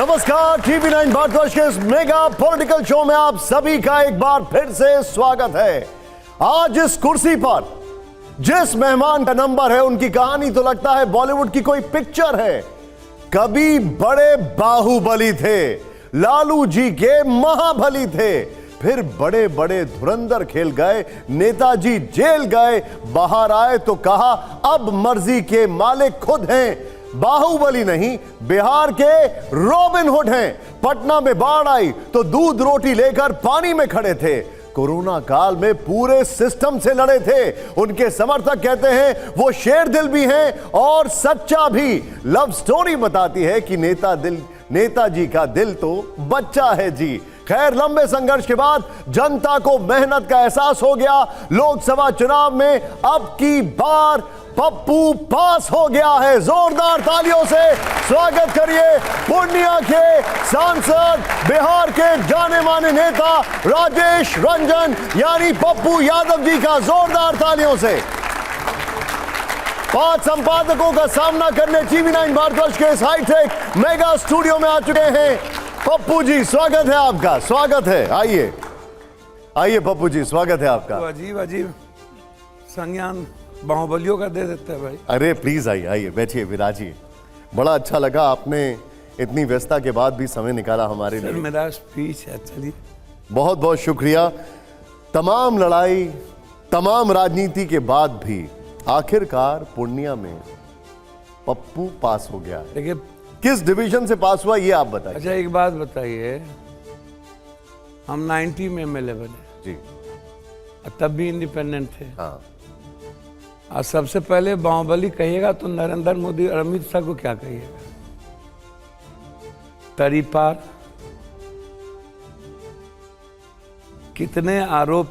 नमस्कार, TV9 भारतवर्ष के इस मेगा पॉलिटिकल शो में आप सभी का एक बार फिर से स्वागत है। आज इस कुर्सी पर जिस मेहमान का नंबर है उनकी कहानी तो लगता है बॉलीवुड की कोई पिक्चर है। कभी बड़े बाहुबली थे, लालू जी के महाबली थे, फिर बड़े बड़े धुरंधर खेल गए, नेताजी जेल गए, बाहर आए तो कहा अब मर्जी के मालिक खुद हैं। बाहुबली नहीं, बिहार के रॉबिन हुड हैं। पटना में बाढ़ आई तो दूध रोटी लेकर पानी में खड़े थे। कोरोना काल में पूरे सिस्टम से लड़े थे। उनके समर्थक कहते हैं वो शेर दिल भी हैं और सच्चा भी। लव स्टोरी बताती है कि नेताजी का दिल तो बच्चा है जी। खैर, लंबे संघर्ष के बाद जनता को मेहनत का एहसास हो गया। लोकसभा चुनाव में अब की बार पप्पू पास हो गया है। जोरदार तालियों से स्वागत करिए पूर्णिया के सांसद, बिहार के जाने माने नेता राजेश रंजन यानी पप्पू यादव जी का। जोरदार तालियों से। 5 संपादकों का सामना करने TV9 भारतवर्ष के इस हाईटेक मेगा स्टूडियो में आ चुके हैं पप्पू जी। स्वागत है आपका, स्वागत है। आइए आइए पप्पू जी, स्वागत है आपका। अजीब अजीब संज्ञान बाहुबलियों का दे देते हैं भाई। अरे प्लीज आइए, आइए बैठिए, विराजिए। बड़ा अच्छा लगा आपने इतनी व्यस्तता के बाद भी समय निकाला हमारे लिए। मेरा स्पीच है, चलिए। बहुत बहुत शुक्रिया। तमाम लड़ाई, तमाम राजनीति के बाद भी आखिरकार पूर्णिया में पप्पू पास हो गया। देखिए, किस डिवीजन से पास हुआ ये आप बताइए। अच्छा एक बात बताइए, हम 90 में MLA बने जी, तब भी इंडिपेंडेंट थे। हाँ। और सबसे पहले बाहुबली कहिएगा तो नरेंद्र मोदी और अमित शाह को क्या कहिएगा? तरीपार, कितने आरोप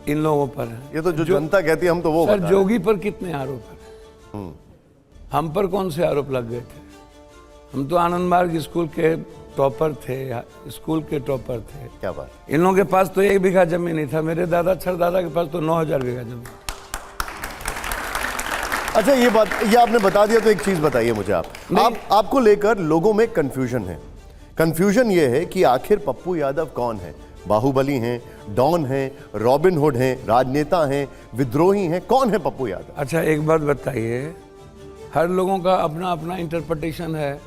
इन लोगों पर हैं। ये तो जो जनता कहती है हम तो वो सर, बता रहे जोगी पर कितने आरोप हैं? हम पर कौन से आरोप लग गए थे? हम तो आनंद मार्ग स्कूल के टॉपर थे, स्कूल के टॉपर थे। हैं। क्या बात। इन लोगों के पास तो 1 बीघा जमीन नहीं था। मेरे दादा छरदादा के पास तो 9000 बीघा जमीन। अच्छा ये आपने बता दिया तो एक चीज बताइए मुझे। आपको लेकर लोगों में कंफ्यूजन है। कंफ्यूजन ये है कि आखिर पप्पू यादव कौन है? बाहुबली हैं, डॉन हैं, रॉबिन हुड हैं, राजनेता हैं, विद्रोही हैं, कौन है पप्पू यादव? अच्छा एक बात बताइए, हर लोगों का अपना अपना इंटरप्रिटेशन है।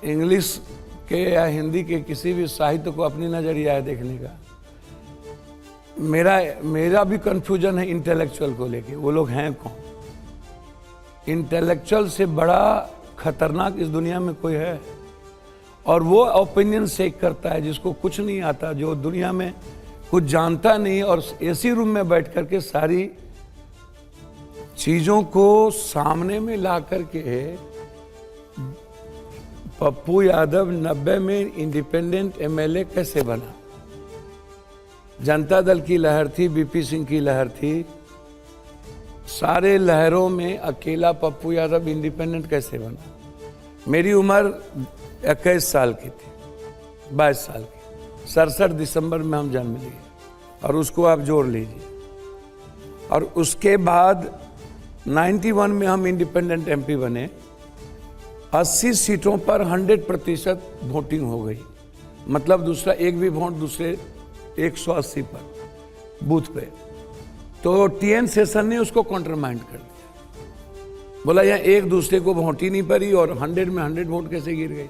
इंग्लिश के या हिंदी के किसी भी साहित्य को अपनी नजरिया है देखने का। मेरा भी कंफ्यूजन है इंटेलेक्चुअल को लेके। वो लोग हैं कौन? इंटेलेक्चुअल से बड़ा खतरनाक इस दुनिया में कोई है? और वो ओपिनियन शेक करता है जिसको कुछ नहीं आता, जो दुनिया में कुछ जानता नहीं, और एसी रूम में बैठ करके सारी चीजों को सामने में ला करके पप्पू यादव 90 में इंडिपेंडेंट MLA कैसे बना? जनता दल की लहर थी, BP सिंह की लहर थी, सारे लहरों में अकेला पप्पू यादव इंडिपेंडेंट कैसे बना? मेरी उम्र 21 साल की थी, 22 साल की। 67 दिसंबर में हम जन्म लिए और उसको आप जोड़ लीजिए। और उसके बाद 91 में हम इंडिपेंडेंट MP बने। 80 सीटों पर 100% वोटिंग हो गई। मतलब दूसरा एक भी वोट दूसरे 180 पर बूथ पे। तो TN सेशन ने उसको कॉन्ट्रमाइंड कर दिया। बोला यहाँ एक दूसरे को वोट ही नहीं पड़ी और 100 में 100 वोट कैसे गिर गई?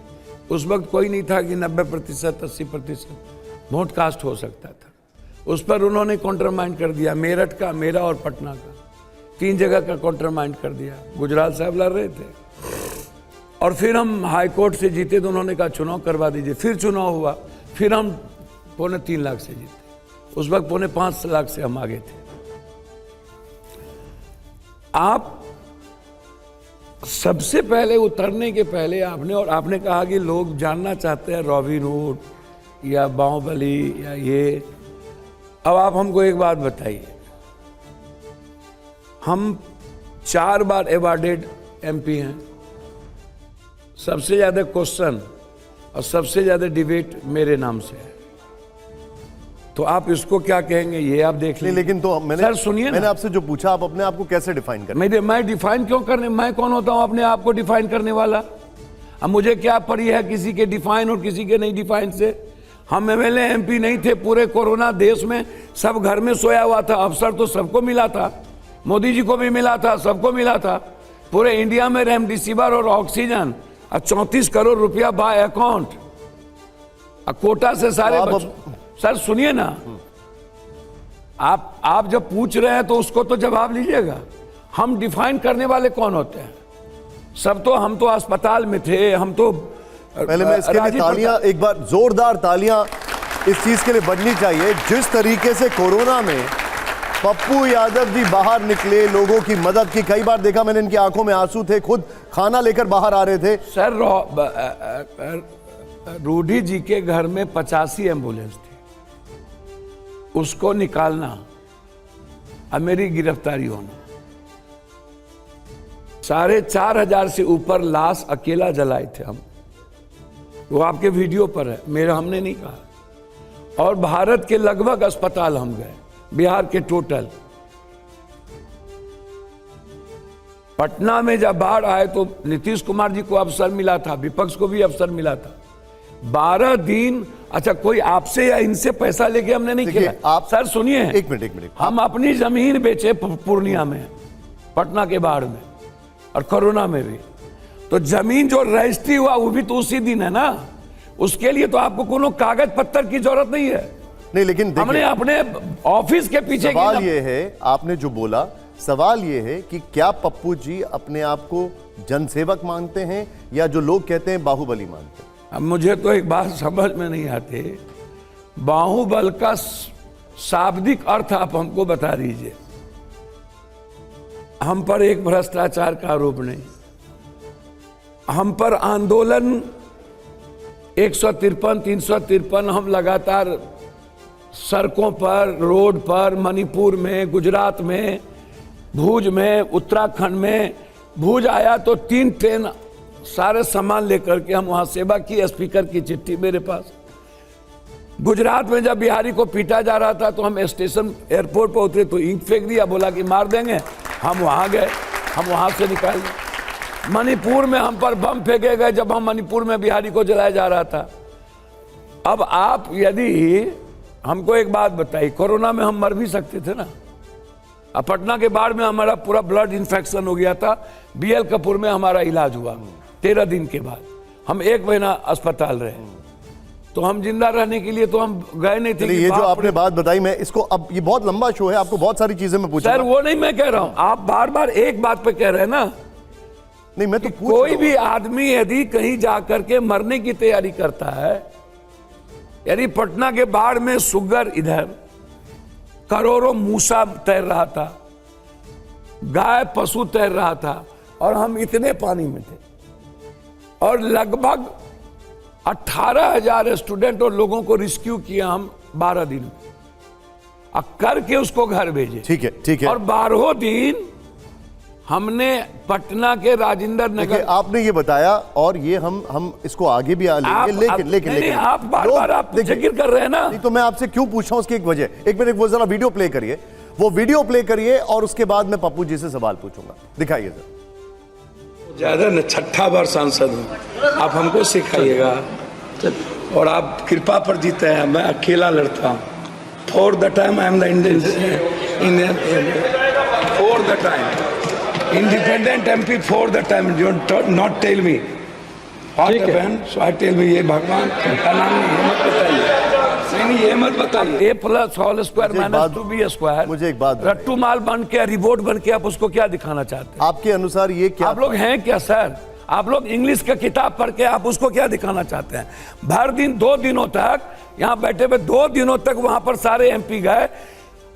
उस वक्त कोई नहीं था कि 90%, 80% वोट कास्ट हो सकता था। उस पर उन्होंने कॉन्ट्रमाइंड कर दिया। मेरठ का, मेरा और पटना का, 3 जगह का कॉन्ट्रमाइंड कर दिया। गुजराल साहब लड़ रहे थे और फिर हम हाई कोर्ट से जीते तो उन्होंने कहा चुनाव करवा दीजिए। फिर चुनाव हुआ, फिर हम 3.25 लाख से जीते। उस वक्त 5.25 लाख से हम आगे थे। आप सबसे पहले उतरने के पहले आपने कहा कि लोग जानना चाहते हैं रॉबिन हुड या बाहुबली या ये। अब आप हमको एक बात बताइए, हम 4 बार अवार्डेड MP हैं, सबसे ज्यादा क्वेश्चन और सबसे ज्यादा डिबेट मेरे नाम से है। तो आप इसको क्या कहेंगे ये आप देख लीजिए। लेकिन तो मैंने सर सुनिए, मैंने आपसे जो पूछा, आप अपने आप को कैसे डिफाइन करें? मैं डिफाइन क्यों करने? मैं कौन होता हूं अपने आप को डिफाइन करने वाला? अब मुझे क्या पड़ी है किसी के डिफाइन और किसी के नहीं डिफाइन से। हम एमएलए एमपी नहीं थे, पूरे कोरोना देश में सब घर में सोया हुआ था, अवसर तो सबको मिला था, मोदी जी को भी मिला था, सबको मिला था। पूरे इंडिया में रेमडेसिविर और ऑक्सीजन 34 करोड़ रुपया बाय अकाउंट कोटा से सारे सर सुनिए ना, आप जब पूछ रहे हैं तो उसको तो जवाब लीजिएगा। हम डिफाइन करने वाले कौन होते हैं? सब तो हम तो अस्पताल में थे, हम तो पहले मैं इसके लिए तालियां, एक बार जोरदार तालियां इस चीज के लिए बजनी चाहिए। जिस तरीके से कोरोना में पप्पू यादव जी बाहर निकले, लोगों की मदद की, कई बार देखा मैंने इनकी आंखों में आंसू थे, खुद खाना लेकर बाहर आ रहे थे। सर रूडी जी के घर में 85 एम्बुलेंस थी, उसको निकालना और मेरी गिरफ्तारी होना, 4,500 से ऊपर लाश अकेला जलाए थे हम, वो आपके वीडियो पर है, मेरा हमने नहीं कहा। और भारत के लगभग अस्पताल हम गए, बिहार के टोटल। पटना में जब बाढ़ आए तो नीतीश कुमार जी को अवसर मिला था, विपक्ष को भी अवसर मिला था। 12 दिन, अच्छा कोई आपसे या इनसे पैसा लेके हमने नहीं किया। आप सर सुनिए, एक मिनट हम अपनी जमीन बेचे पूर्णिया में, पटना के बाढ़ में और कोरोना में भी। तो जमीन जो रजिस्ट्री हुआ वो भी तो उसी दिन है ना, उसके लिए तो आपको कोनो कागज पत्तर की जरूरत नहीं है। नहीं, लेकिन हमने अपने ऑफिस के पीछे सवाल ये है, आपने जो बोला, सवाल ये है कि क्या पप्पू जी अपने आप को जनसेवक मानते हैं या जो लोग कहते हैं बाहुबली मानते हैं? अब मुझे तो एक बात समझ में नहीं आती, बाहुबल का शाब्दिक अर्थ आप हमको बता दीजिए। हम पर एक भ्रष्टाचार का आरोप नहीं, हम पर आंदोलन 153, 353 हम लगातार सड़कों पर, रोड पर, मणिपुर में, गुजरात में, भुज में, उत्तराखंड में। भुज आया तो 3 ट्रेन सारे सामान लेकर के हम वहां सेवा की, स्पीकर की चिट्ठी मेरे पास। गुजरात में जब बिहारी को पीटा जा रहा था तो हम स्टेशन एयरपोर्ट पर उतरे तो ईंट फेंक दिया, बोला कि मार देंगे। हम वहां गए, हम वहां से निकाले। मणिपुर में हम पर बम फेंके गए जब हम मणिपुर में बिहारी को जलाया जा रहा था। अब आप यदि हमको एक बात बताइए, कोरोना में हम मर भी सकते थे ना। अब पटना के बाढ़ में हमारा पूरा ब्लड इन्फेक्शन हो गया था, बीएल कपूर में हमारा इलाज हुआ 13 दिन के बाद, हम 1 महीना अस्पताल रहे। तो हम जिंदा रहने के लिए तो हम गए नहीं थे। ये जो आपने बात बताई, मैं इसको, अब ये बहुत लंबा शो है, आपको बहुत सारी चीजें मैं पूछूंगा। सर वो नहीं मैं कह रहा हूं, आप बार बार एक बात पे कह रहे हैं ना। नहीं, मैं तो कोई भी आदमी यदि कहीं जाकर के मरने की तैयारी करता है, यानी पटना के बाढ़ में सुगर इधर, करोड़ों मूसा तैर रहा था, गाय पशु तैर रहा था, और हम इतने पानी में थे, और लगभग 18,000 स्टूडेंट और लोगों को रिस्क्यू किया हम 12 दिन में, और करके उसको घर भेजे। ठीक है, ठीक है। और 12 दिन हमने पटना के राजेंद्र नगर, आपने ये बताया, और ये हम इसको आगे भी लेंगे, लेकिन आप बार-बार आप जिक्र कर रहे हैं ना। नहीं तो मैं आपसे क्यों पूछ रहा हूं, उसकी एक वजह। एक मिनट, वो जरा वीडियो प्ले करिए, वो वीडियो प्ले करिए, और उसके बाद मैं पप्पू जी से सवाल पूछूंगा। दिखाइए सर। ज्यादा न 6ठा बार सांसद हूँ, आप हमको सिखाइएगा। और आप कृपा पर जीते हैं, मैं अकेला लड़ता हूँ। For the time I am the Indian, for the time independent MP for the time. You not tell me what happened, so I tell me ये भगवान का नाम नहीं, ये मत बताइए। नहीं ये मत बताइए। A+² - 2B²। मुझे एक बात, रट्टू माल बन के, रिपोर्ट बन के, आप उसको क्या दिखाना चाहते हैं? आपके अनुसार ये क्या, आप लोग हैं क्या सर? आप लोग इंग्लिश का किताब पढ़ के आप उसको क्या दिखाना चाहते हैं? भर दिन 2 दिनों तक यहाँ बैठे हुए, 2 दिनों तक वहां पर सारे MP गए,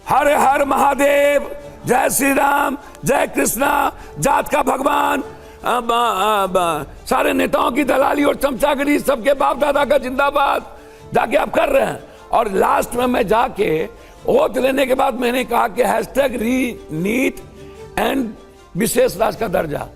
हर हर महादेव, जय श्री राम, जय कृष्णा, जात का भगवान, सारे नेताओं की दलाली और चमचागिरी, सबके बाप दादा का जिंदाबाद जाके आप कर रहे हैं। और लास्ट में मैं जाके ओथ लेने के बाद मैंने कहा कि #री-नीट एंड विशेष राज का दर्जा।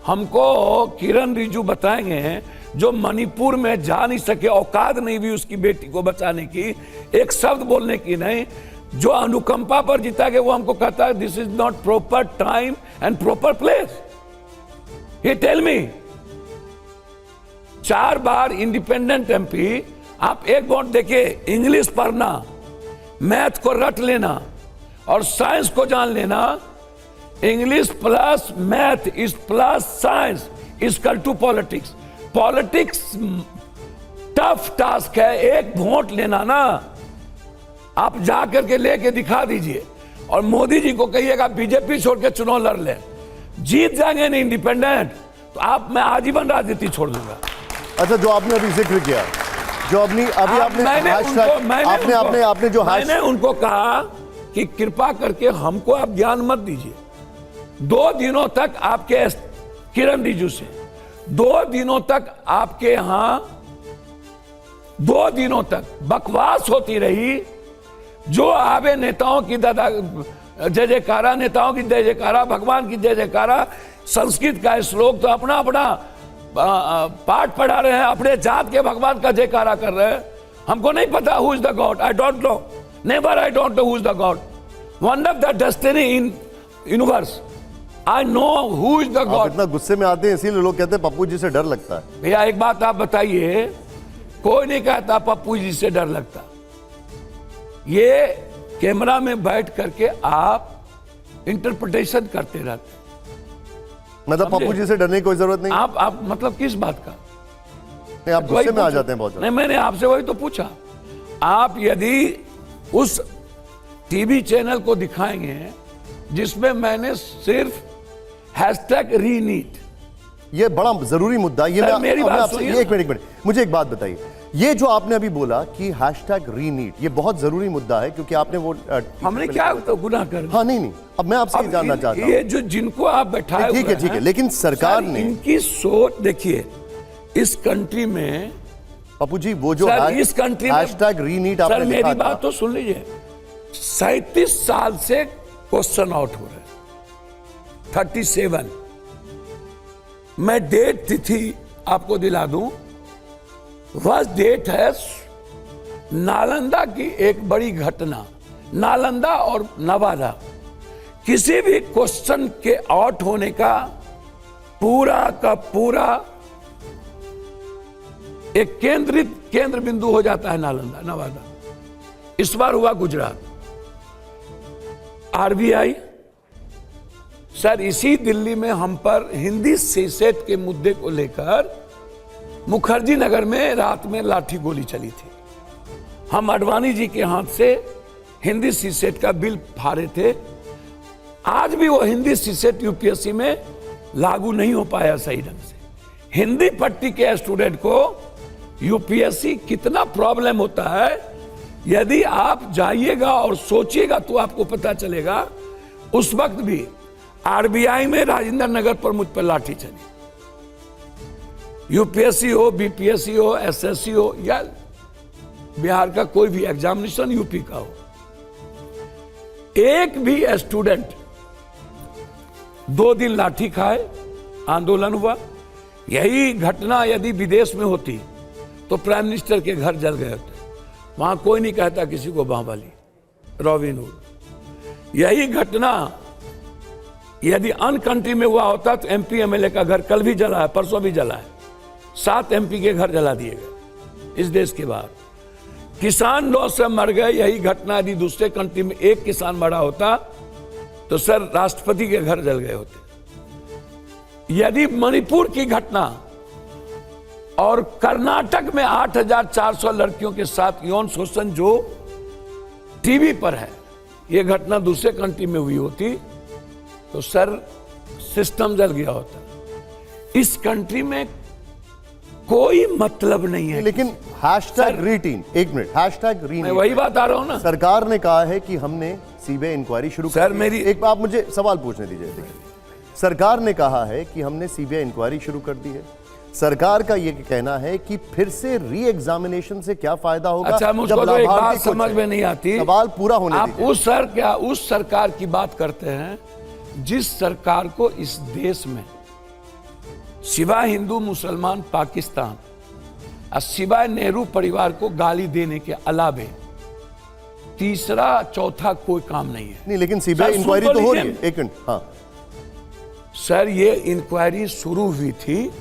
हमको किरण रिजिजू बताएंगे, जो मणिपुर में जा नहीं सके, औकात नहीं भी उसकी बेटी को बचाने की, एक शब्द बोलने की नहीं, जो अनुकंपा पर जीता गया, वो हमको कहता है this is not proper time and proper place. He tell me, 4 बार इंडिपेंडेंट एमपी, आप एक वोट देखिए, इंग्लिश पढ़ना, मैथ को रट लेना और साइंस को जान लेना। English plus math is plus science is equal to politics. Politics tough task है, एक वोट लेना ना, आप जा करके लेके दिखा दीजिए और मोदी जी को कहिएगा बीजेपी छोड़ के चुनाव लड़ ले, जीत जाएंगे ना इंडिपेंडेंट, तो मैं आजीवन राजनीति छोड़ दूंगा। अच्छा, जो आपने अभी जिक्र किया, जो अभी आपने मैंने उनको कहा कि कृपा करके हमको आप ज्ञान मत दीजिए। 2 दिनों तक आपके किरण रिजिजू से 2 दिनों तक आपके यहां 2 दिनों तक बकवास होती रही। जो आवे नेताओं की दादा जय जयकारा, नेताओं की जय जयकारा, भगवान की जय जयकारा, संस्कृत का श्लोक तो अपना अपना पाठ पढ़ा रहे हैं, अपने जात के भगवान का जयकारा कर रहे हैं। हमको नहीं पता who is the God, I don't know, never I don't know who is the God, one of the destiny in universe, I know who is the God. इतना गुस्से में आते हैं इसीलिए लोग कहते हैं पप्पू जी से डर लगता है। भैया एक बात आप बताइए, कोई नहीं कहता पप्पू जी से डर लगता। ये कैमरा में बैठ करके आप इंटरप्रिटेशन करते रहते, मतलब पप्पू जी से डरने की कोई जरूरत नहीं। आप मतलब किस बात का? नहीं, आप गुस्से में आ जाते हैं बहुत। नहीं, मैंने आपसे वही तो पूछा। आप यदि उस टीवी चैनल को दिखाएंगे जिसमें मैंने सिर्फ #रीनीट, ये बड़ा जरूरी मुद्दा, ये मेरी बात सुनिए। एक मिनट मुझे एक बात बताइए, ये जो आपने अभी बोला कि #रीनीट, ये बहुत जरूरी मुद्दा है, क्योंकि आपने वो हमने क्या तो गुनाह कर। हाँ नहीं, अब मैं आपसे जानना चाहता हूँ, ये जो जिनको आप बैठाए, ठीक है, लेकिन सरकार ने इनकी सोच देखिए, इस कंट्री में पप्पू जी वो जो इस कंट्री में #रीनीट सर मेरी बात तो सुन लीजिए, 37 साल से क्वेश्चन आउट हो रहे हैं, 37। मैं डेट तिथि आपको दिला दूं, वह डेट है नालंदा की एक बड़ी घटना, नालंदा और नवादा, किसी भी क्वेश्चन के आउट होने का पूरा एक केंद्र बिंदु हो जाता है नालंदा नवादा। इस बार हुआ गुजरात, आरबीआई सर इसी दिल्ली में हम पर हिंदी सीसेट के मुद्दे को लेकर मुखर्जी नगर में रात में लाठी गोली चली थी। हम अडवाणी जी के हाथ से हिंदी सीसेट का बिल फाड़े थे। आज भी वो हिंदी सीसेट यूपीएससी में लागू नहीं हो पाया सही ढंग से। हिंदी पट्टी के स्टूडेंट को यूपीएससी कितना प्रॉब्लम होता है, यदि आप जाइएगा और सोचिएगा तो आपको पता चलेगा। उस वक्त भी आरबीआई में राजेंद्र नगर पर मुझ पर लाठी चली। यूपीएससी हो, बीपीएससी हो, एसएससी हो या बिहार का कोई भी एग्जामिनेशन यूपी का हो, एक भी स्टूडेंट 2 दिन लाठी खाए, आंदोलन हुआ। यही घटना यदि विदेश में होती तो प्राइम मिनिस्टर के घर जल गए होते। वहां कोई नहीं कहता किसी को बाहुबली, रॉबिन हुड। यही घटना यदि अन्य कंट्री में हुआ होता तो एमपी एमएलए का घर कल भी जला है, परसों भी जला है। 7 एमपी के घर जला दिए गए इस देश के बाहर। किसान लॉ से मर गए। यही घटना यदि दूसरे कंट्री में एक किसान मरा होता तो सर राष्ट्रपति के घर जल गए होते। यदि मणिपुर की घटना और कर्नाटक में 8,400 लड़कियों के साथ यौन शोषण जो टीवी पर है, यह घटना दूसरे कंट्री में हुई होती तो सर सिस्टम जल गया होता। इस कंट्री में कोई मतलब नहीं है। लेकिन #रीटीन, एक मिनट, #रीटीन, मैं वही बात आ रहा हूं ना। सरकार ने कहा है कि हमने सीबीआई इंक्वायरी शुरू कर सर दी। मेरी एक आप मुझे सवाल पूछने दीजिए। सरकार ने कहा है कि हमने सीबीआई इंक्वायरी शुरू कर दी है। सरकार का यह कहना है कि फिर से री एग्जामिनेशन से क्या फायदा होगा। अच्छा, मुझको तो एक बात समझ में नहीं आती। सवाल पूरा होने आप उस सरकार की बात करते हैं जिस सरकार को इस देश में सिवाय हिंदू मुसलमान पाकिस्तान और सिवाय नेहरू परिवार को गाली देने के अलावे तीसरा चौथा कोई काम नहीं है। नहीं, लेकिन सीबीआई इंक्वायरी तो हो रही है। एक मिनट, हाँ सर, ये इंक्वायरी शुरू हुई थी,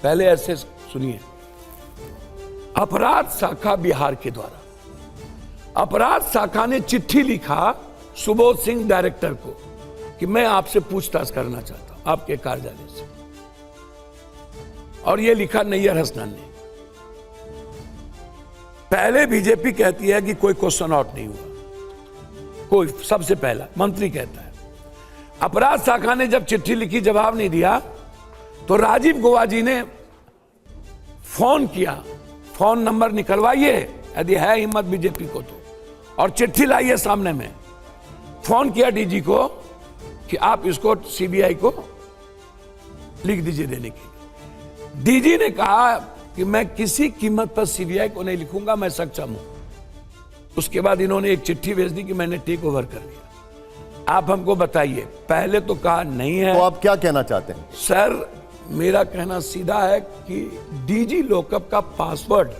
पहले ऐसे सुनिए, अपराध शाखा बिहार के द्वारा, अपराध शाखा ने चिट्ठी लिखा सुबोध सिंह डायरेक्टर को कि मैं आपसे पूछताछ करना चाहता हूं आपके कार्यालय से, और यह लिखा नैयर हसनैन ने। पहले बीजेपी कहती है कि कोई क्वेश्चन आउट नहीं हुआ, कोई, सबसे पहला मंत्री कहता है। अपराध शाखा ने जब चिट्ठी लिखी, जवाब नहीं दिया, तो राजीव गौबा जी ने फोन किया, फोन नंबर निकलवाइए यदि है हिम्मत बीजेपी को तो, और चिट्ठी लाइए सामने में। फोन किया डीजी को कि आप इसको सीबीआई को लिख दीजिए देने के लिए। डीजी ने कहा कि मैं किसी कीमत पर सीबीआई को नहीं लिखूंगा, मैं सक्षम हूं। उसके बाद इन्होंने एक चिट्ठी भेज दी कि मैंने टेक ओवर कर लिया। आप हमको बताइए, पहले तो कहा नहीं है। तो आप क्या कहना चाहते हैं? सर, मेरा कहना सीधा है कि डीजी लॉकअप का पासवर्ड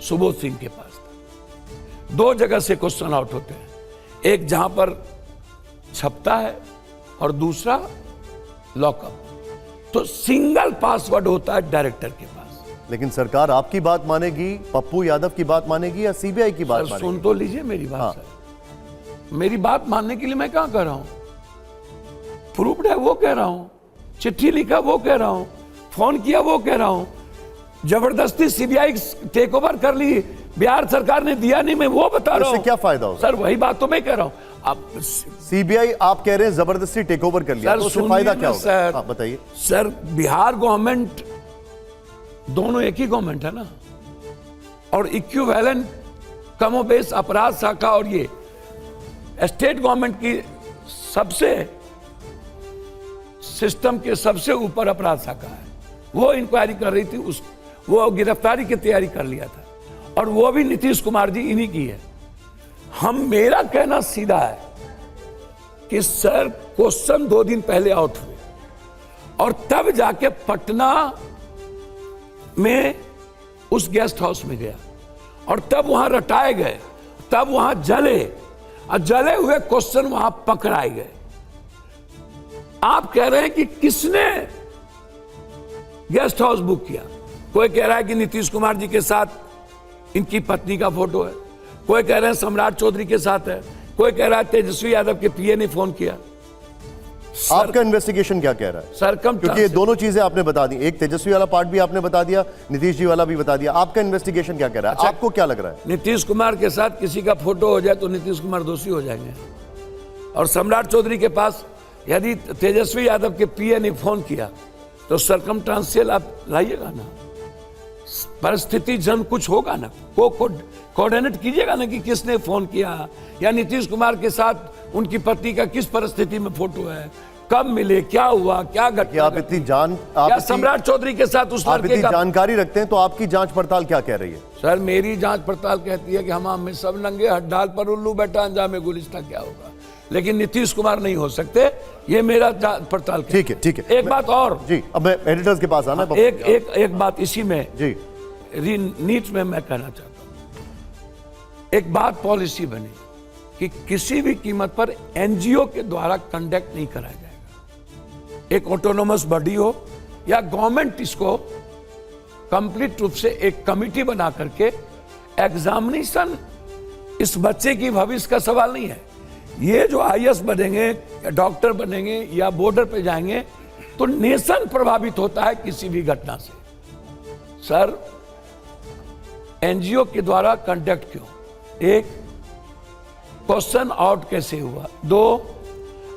सुबोध सिंह के पास था। दो जगह से क्वेश्चन आउट होते हैं, एक जहां पर छपता है और दूसरा लॉकअप। तो सिंगल पासवर्ड होता है डायरेक्टर के पास। लेकिन सरकार आपकी बात मानेगी, पप्पू यादव की बात मानेगी या सीबीआई की बात मानेगी? सुन तो लीजिए मेरी बात। हाँ। सर, मेरी बात मानने के लिए मैं क्या कर रहा हूं? प्रूफ्ड है वो कह रहा हूं, चिट्ठी लिखा वो कह रहा हूं, फोन किया वो कह रहा हूं, जबरदस्ती सीबीआई टेक ओवर कर ली, बिहार सरकार ने दिया नहीं, मैं वो बता रहा हूं। क्या फायदा होगा? सर, वही बात तो मैं कह रहा हूं। अब सीबीआई आप कह रहे हैं जबरदस्ती टेक ओवर कर लिया, तो उससे फायदा क्या होगा? सर, हाँ, बताइए। सर, बिहार गवर्नमेंट, दोनों एक ही गवर्नमेंट है ना, और इक्विवेलेंट कमोबेश अपराध शाखा और ये स्टेट गवर्नमेंट की सबसे सिस्टम के सबसे ऊपर अपराध शाखा है। वो इंक्वायरी कर रही थी, वो गिरफ्तारी की तैयारी कर लिया था, और वो भी नीतीश कुमार जी इन्हीं की है। मेरा कहना सीधा है कि सर, क्वेश्चन 2 दिन पहले आउट हुए और तब जाके पटना में उस गेस्ट हाउस में गया और तब वहां रटाए गए, तब वहां जले, और जले हुए क्वेश्चन वहां पकड़ाए गए। आप कह रहे हैं कि किसने गेस्ट हाउस बुक किया? कोई कह रहा है कि नीतीश कुमार जी के साथ इनकी पत्नी का फोटो है, कोई कह रहे हैं सम्राट चौधरी के साथ है, कोई कह रहा है तेजस्वी यादव के पीए ने फोन किया। आपका इन्वेस्टिगेशन क्या कह रहा है? सर, क्योंकि ये दोनों चीजें आपने बता दी, एक तेजस्वी वाला पार्ट भी आपने बता दिया, नीतीश जी वाला भी बता दिया। आपका इन्वेस्टिगेशन क्या कह रहा है? अच्छा, आपको क्या लग रहा है? नीतीश कुमार के साथ किसी का फोटो हो जाए तो नीतीश कुमार दोषी हो जाएंगे, और सम्राट चौधरी के पास यदि तेजस्वी यादव के पीए ने फोन किया तो सरकमस्टेंशियल आप लाइएगा ना, परिस्थिति जन कुछ होगा ना, कोऑर्डिनेट कीजिएगा ना कि किसने फोन किया, या नीतीश कुमार के साथ उनकी पत्नी का किस परिस्थिति में फोटो है, कब मिले, क्या हुआ, क्या घटना, आप इतनी सम्राट चौधरी के साथ उस लड़के का जानकारी रखते हैं, तो आपकी जांच पड़ताल क्या कह रही है? सर, मेरी जांच पड़ताल कहती है कि हम सब नंगे हड्डाल पर उल्लू बैठा अंजाम गुलिस्ता क्या होगा, लेकिन नीतीश कुमार नहीं हो सकते, ये मेरा जांच पड़ताल। ठीक है, ठीक है। एक बात और जी, अब मैं एडिटर्स के पास आना। एक बात इसी में जी नीच में मैं कहना चाहता हूं, एक बात पॉलिसी बनी कि किसी भी कीमत पर एनजीओ के द्वारा कंडक्ट नहीं कराया जाएगा। एक ऑटोनोमस बॉडी हो या गवर्नमेंट इसको कंप्लीट रूप से एक कमिटी बना करके, एग्जामिनेशन इस बच्चे की भविष्य का सवाल नहीं है। ये जो आईएएस बनेंगे या डॉक्टर बनेंगे या बॉर्डर पे जाएंगे तो नेशन प्रभावित होता है किसी भी घटना से। सर, एनजीओ के द्वारा कंडक्ट क्यों? एक, क्वेश्चन आउट कैसे हुआ? 2,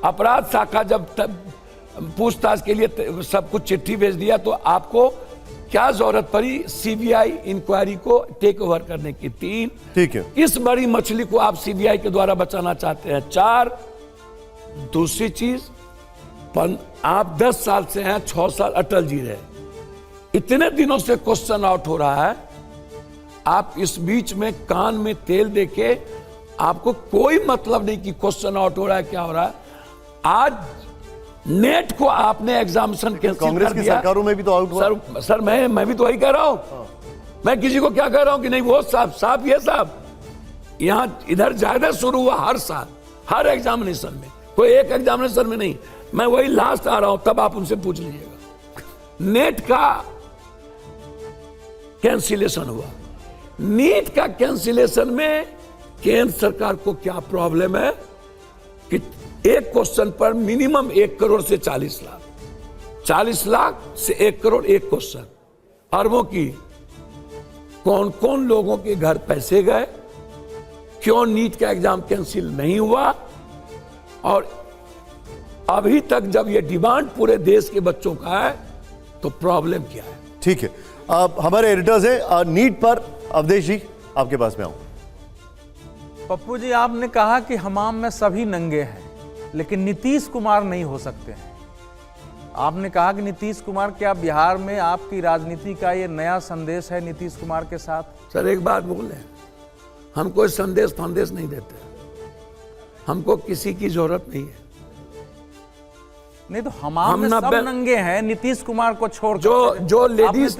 अपराध शाखा जब पूछताछ के लिए सब कुछ चिट्ठी भेज दिया तो आपको क्या जरूरत पड़ी सीबीआई इंक्वायरी को टेक ओवर करने की? 3, ठीक है, इस बड़ी मछली को आप सीबीआई के द्वारा बचाना चाहते हैं। 4, दूसरी चीज, आप 10 साल से हैं, 6 साल अटल जी रहे, इतने दिनों से क्वेश्चन आउट हो रहा है, आप इस बीच में कान में तेल देके, आपको कोई मतलब नहीं कि क्वेश्चन आउट हो रहा है, क्या हो रहा है। आज नेट को आपने एग्जामिनेशन कैंसिल कांग्रेस कर की दिया। सरकारों में भी तो आउट हुआ। सर मैं भी तो वही कह रहा हूं। मैं किसी को क्या कह रहा हूं कि नहीं वो साहब ये साहब, यहां इधर ज्यादा शुरू हुआ हर साल, हर एग्जामिनेशन में, कोई एक एग्जामिनेशन में नहीं। मैं वही लास्ट आ रहा हूं, तब आप उनसे पूछ लीजिएगा। नेट का कैंसिलेशन हुआ। नीट का कैंसिलेशन में केंद्र सरकार को क्या प्रॉब्लम है कि एक क्वेश्चन पर मिनिमम 1 करोड़ से 40 लाख, 40 लाख से 1 करोड़ एक क्वेश्चन, अरबों की। कौन कौन लोगों के घर पैसे गए, क्यों नीट का एग्जाम कैंसिल नहीं हुआ, और अभी तक जब ये डिमांड पूरे देश के बच्चों का है तो प्रॉब्लम क्या है। ठीक है, अब हमारे एडिटर्स हैं नीट पर। अवधेश जी, आपके पास में आऊं। पप्पू जी, आपने कहा कि हमाम में सभी नंगे हैं, लेकिन नीतीश कुमार नहीं हो सकते हैं। आपने कहा कि नीतीश कुमार, क्या बिहार में आपकी राजनीति का ये नया संदेश है नीतीश कुमार के साथ? सर एक बात बोल रहे हैं, हम कोई संदेश फंदेश नहीं देते, हमको किसी की जरूरत नहीं है। नहीं तो हमाम में सब नंगे हैं, नीतीश कुमार को छोड़ जो लेडीज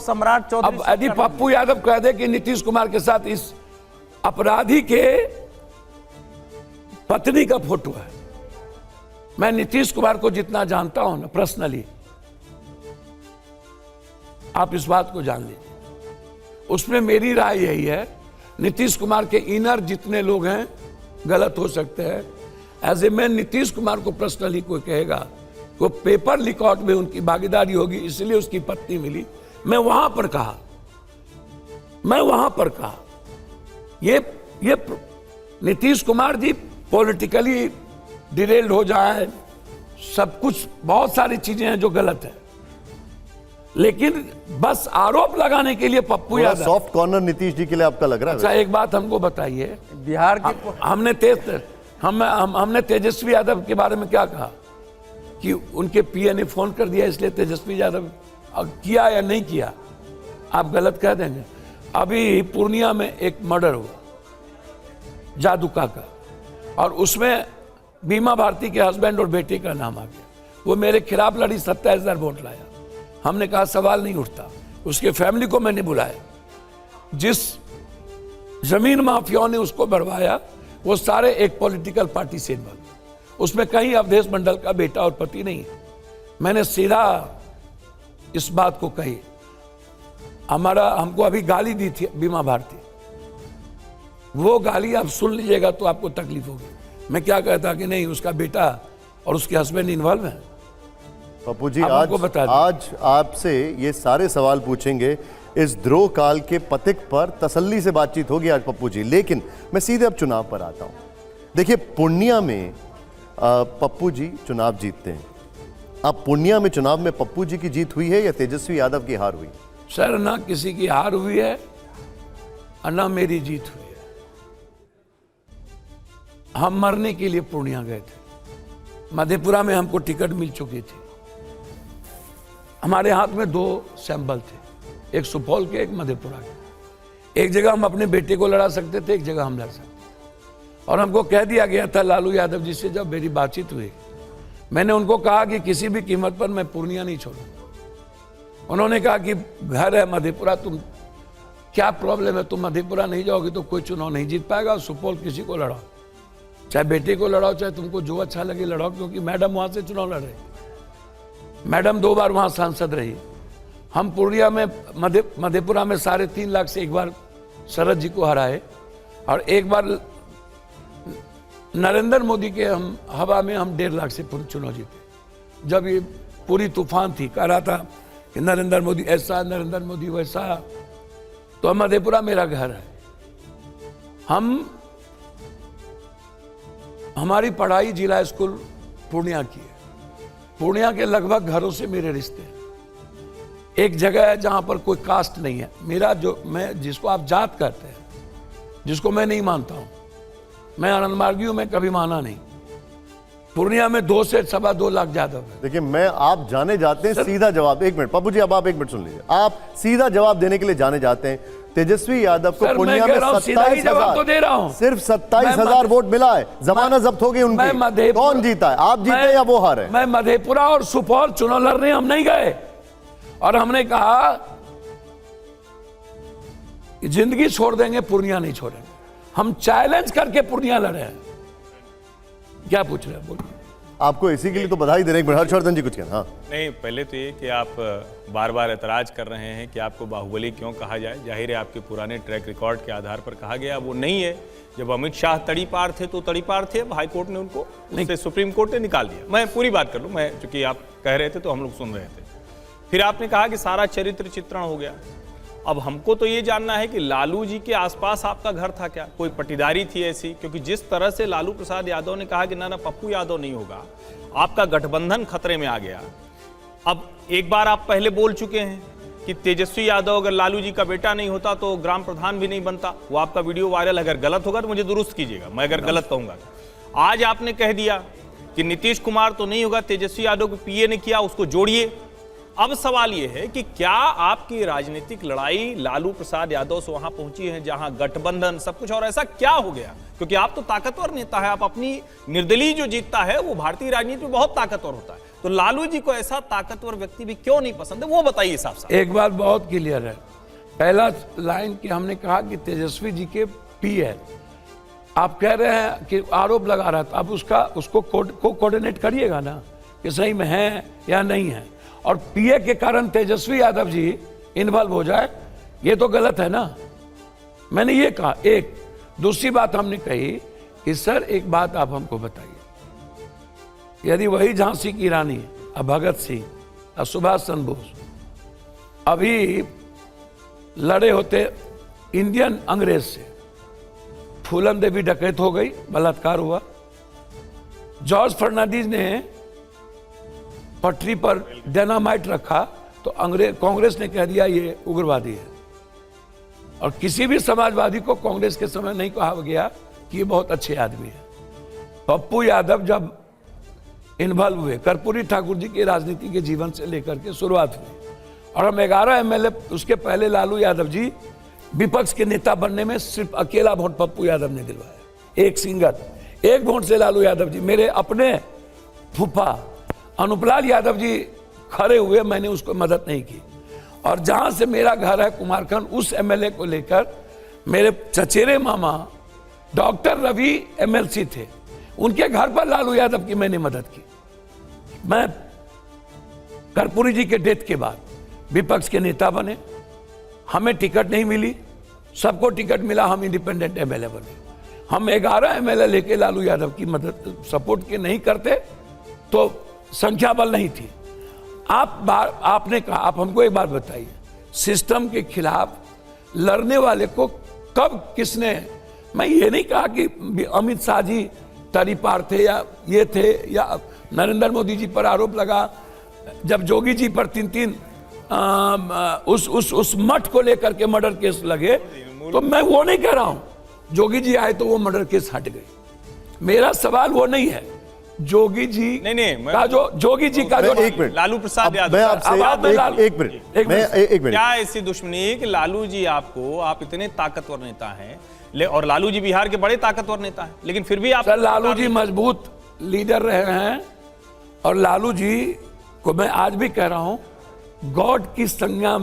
सम्राट चौधरी। अब यदि पप्पू यादव कह दे कि नीतीश कुमार के साथ इस अपराधी के पत्नी का फोटो है, मैं नीतीश कुमार को जितना जानता हूं ना पर्सनली, आप इस बात को जान लीजिए, उसमें मेरी राय यही है, नीतीश कुमार के इनर जितने लोग हैं गलत हो सकते हैं। As a man Nitish Kumar को पर्सनली कोई कहेगा को पेपर लीकआउट में उनकी भागीदारी होगी इसलिए उसकी पत्नी मिली, मैं वहां पर कहा ये नीतीश कुमार जी पॉलिटिकली डिरेल्ड हो जाए, सब कुछ बहुत सारी चीजें हैं जो गलत है, लेकिन बस आरोप लगाने के लिए पप्पू यादव। सॉफ्ट कॉर्नर नीतीश जी के लिए आपका लग रहा है? अच्छा एक बात हमको बताइए, बिहार के हमने तेजस्वी यादव के बारे में क्या कहा कि उनके पीए ने फोन कर दिया इसलिए तेजस्वी यादव किया या नहीं किया, आप गलत कह देंगे। अभी पूर्णिया में एक मर्डर हुआ जादुका का, और उसमें बीमा भारती के हस्बैंड और बेटे का नाम आ गया, वो मेरे खिलाफ लड़ी, 27,000 वोट लाया। हमने कहा सवाल नहीं उठता, उसके फैमिली को मैंने बुलाया, जिस जमीन माफियाओं ने उसको बढ़वाया वो सारे एक पॉलिटिकल पार्टी से इन्वॉल्व, उसमें कहीं अवधेश मंडल का बेटा और पति नहीं है। मैंने सीधा इस बात को कही, हमको अभी गाली दी थी बीमा भारती, वो गाली आप सुन लीजिएगा तो आपको तकलीफ होगी। मैं क्या कहता कि नहीं, उसका बेटा और उसके हस्बैंड इन्वॉल्व हैं। पप्पू जी, आज आपसे ये सारे सवाल पूछेंगे, इस द्रोह काल के पथिक पर तसल्ली से बातचीत होगी आज पप्पू जी, लेकिन मैं सीधे अब चुनाव पर आता हूं। देखिए, पूर्णिया में पप्पू जी चुनाव जीतते हैं। अब पूर्णिया में चुनाव में पप्पू जी की जीत हुई है या तेजस्वी यादव की हार हुई? सर ना किसी की हार हुई है और ना मेरी जीत हुई है। हम मरने के लिए पूर्णिया गए थे, मधेपुरा में हमको टिकट मिल चुकी थी, हमारे हाथ में 2 सैंपल थे, एक सुपौल के एक मधेपुरा के। एक जगह हम अपने बेटे को लड़ा सकते थे, एक जगह हम लड़ सकते थे, और हमको कह दिया गया था लालू यादव जी से, जब मेरी बातचीत हुई मैंने उनको कहा कि किसी भी कीमत पर मैं पूर्णिया नहीं छोड़ूंगा। उन्होंने कहा कि घर है मधेपुरा, तुम क्या प्रॉब्लम है, तुम मधेपुरा नहीं जाओगे तो कोई चुनाव नहीं जीत पाएगा, सुपौल किसी को लड़ाओ, चाहे बेटे को लड़ाओ, चाहे तुमको जो अच्छा लगे लड़ाओ, क्योंकि मैडम वहां से चुनाव लड़ रही, मैडम 2 बार वहां सांसद रही। हम पूर्णिया में मधेपुरा में 3.5 लाख से एक बार शरद जी को हराए, और एक बार नरेंद्र मोदी के हम हवा में हम 1.5 लाख से चुनाव जीते। जब ये पूरी तूफान थी, कह रहा था कि नरेंद्र मोदी ऐसा, नरेंद्र मोदी वैसा, तो मधेपुरा मेरा घर है। हमारी पढ़ाई जिला स्कूल पूर्णिया की है, पूर्णिया के लगभग घरों से मेरे रिश्ते हैं। एक जगह है जहां पर कोई कास्ट नहीं है, मैं जिसको आप जात कहते हैं, जिसको मैं नहीं मानता हूं, मैं आनंद मार्गियों में कभी माना नहीं। पूर्णिया में 2 से 2.25 लाख यादव है। देखिए, मैं आप जाने जाते हैं सीधा जवाब, 1 मिनट पप्पू जी, अब आप 1 मिनट सुन लीजिए, आप सीधा जवाब देने के लिए जाने जाते हैं। तेजस्वी यादव को पूर्णिया में 27,000 तो दे रहा हूं, सिर्फ 27,000 वोट मिला है, जमानत जब्त हो गई उनकी। कौन जीता है, आप जीते या वो हारे? मैं मधेपुरा और सुपौल चुनाव लड़ने हम नहीं गए, और हमने कहा कि जिंदगी छोड़ देंगे, पूर्णिया नहीं छोड़ेंगे। हम चैलेंज करके पूर्णिया लड़े हैं। क्या पूछ रहे हैं, बोलिए। आपको इसी के लिए तो बधाई दे रहे हैं। हर्षवर्धन जी कुछ कहना। हाँ नहीं, पहले तो ये कि आप बार बार एतराज कर रहे हैं कि आपको बाहुबली क्यों कहा जाए। जाहिर है आपके पुराने ट्रैक रिकॉर्ड के आधार पर कहा गया, वो नहीं है। जब अमित शाह तड़ीपार थे तो तड़ीपार थे, हाई कोर्ट ने उनको उससे सुप्रीम कोर्ट ने निकाल दिया। मैं पूरी बात कर लूँ, मैं चूंकि आप कह रहे थे तो हम लोग सुन रहे थे। फिर आपने कहा कि सारा चरित्र चित्रण हो गया। अब हमको तो ये जानना है कि लालू जी के आसपास आपका घर था क्या, कोई पटीदारी थी ऐसी? क्योंकि जिस तरह से लालू प्रसाद यादव ने कहा कि ना पप्पू यादव नहीं होगा, आपका गठबंधन खतरे में आ गया। अब एक बार आप पहले बोल चुके हैं कि तेजस्वी यादव अगर लालू जी का बेटा नहीं होता तो ग्राम प्रधान भी नहीं बनता। वो आपका वीडियो वायरल, अगर गलत होगा तो मुझे दुरुस्त कीजिएगा, मैं अगर गलत कहूंगा। आज आपने कह दिया कि नीतीश कुमार तो नहीं होगा, तेजस्वी यादव को पीए ने किया, उसको जोड़िए। अब सवाल यह है कि क्या आपकी राजनीतिक लड़ाई लालू प्रसाद यादव से वहां पहुंची है जहां गठबंधन सब कुछ, और ऐसा क्या हो गया? क्योंकि आप तो ताकतवर नेता है, आप अपनी निर्दलीय जो जीतता है वो भारतीय राजनीति में बहुत ताकतवर होता है, तो लालू जी को ऐसा ताकतवर व्यक्ति भी क्यों नहीं पसंद है, वो बताइए साहब साहब। एक बात बहुत क्लियर है, पहला लाइन की हमने कहा कि तेजस्वी जी के पी है। आप कह रहे हैं कि आरोप लगा रहा था, आप उसको कोऑर्डिनेट करिएगा ना कि सही में है या नहीं है। और पीए के कारण तेजस्वी यादव जी इन्वॉल्व हो जाए, ये तो गलत है ना। मैंने ये कहा। एक दूसरी बात हमने कही कि सर एक बात आप हमको बताइए, यदि वही झांसी की रानी अब भगत सिंह और सुभाष चंद्र बोस अभी लड़े होते इंडियन अंग्रेज से, फूलन देवी डकैत हो गई, बलात्कार हुआ, जॉर्ज फर्नांडिस ने पटरी पर डायनामाइट रखा तो कांग्रेस ने कह दिया ये उग्रवादी है। और किसी भी समाजवादी को कांग्रेस के समय नहीं कहा गया कि ये बहुत अच्छे आदमी है। पप्पू यादव जब इन्वॉल्व हुए, कर्पूरी ठाकुर जी की राजनीति के जीवन से लेकर के शुरुआत हुई, और हम 11 एमएलए, उसके पहले लालू यादव जी विपक्ष के नेता बनने में सिर्फ अकेला वोट पप्पू यादव ने दिलवाया, एक सिंगल, एक वोट से लालू यादव जी। मेरे अपने फूफा अनुपलाल यादव जी खड़े हुए, मैंने उसको मदद नहीं की। और जहां से मेरा घर है कुमारखंड, उस एमएलए को लेकर मेरे चचेरे मामा डॉक्टर रवि एमएलसी थे, उनके घर पर लालू यादव की मैंने मदद की। मैं कर्पूरी जी के डेथ के बाद विपक्ष के नेता बने, हमें टिकट नहीं मिली, सबको टिकट मिला, हम इंडिपेंडेंट एमएलए बने। हम 11 एमएलए लेके लालू यादव की मदद सपोर्ट के नहीं करते तो संख्या बल नहीं थी। आपने कहा, आप हमको एक बात बताइए, सिस्टम के खिलाफ लड़ने वाले को कब किसने, मैं ये नहीं कहा कि अमित शाह जी तरीपार थे या ये थे, या नरेंद्र मोदी जी पर आरोप लगा, जब जोगी जी पर 3 उस मठ को लेकर के मर्डर केस लगे, तो मैं वो नहीं कह रहा हूं जोगी जी आए तो वो मर्डर केस हट गए। मेरा सवाल वो नहीं है। जोगी जी नहीं का जो जोगी जी का जो एक मिनट, लालू प्रसाद यादव, मैं आपसे एक मिनट, क्या ऐसी दुश्मनी है कि लालू जी आपको, आप इतने ताकतवर नेता हैं, और लालू जी बिहार के बड़े ताकतवर नेता हैं, लेकिन फिर भी आप, लालू जी मजबूत लीडर रहे हैं, और लालू जी को मैं आज भी कह रहा हूं गॉड की संज्ञा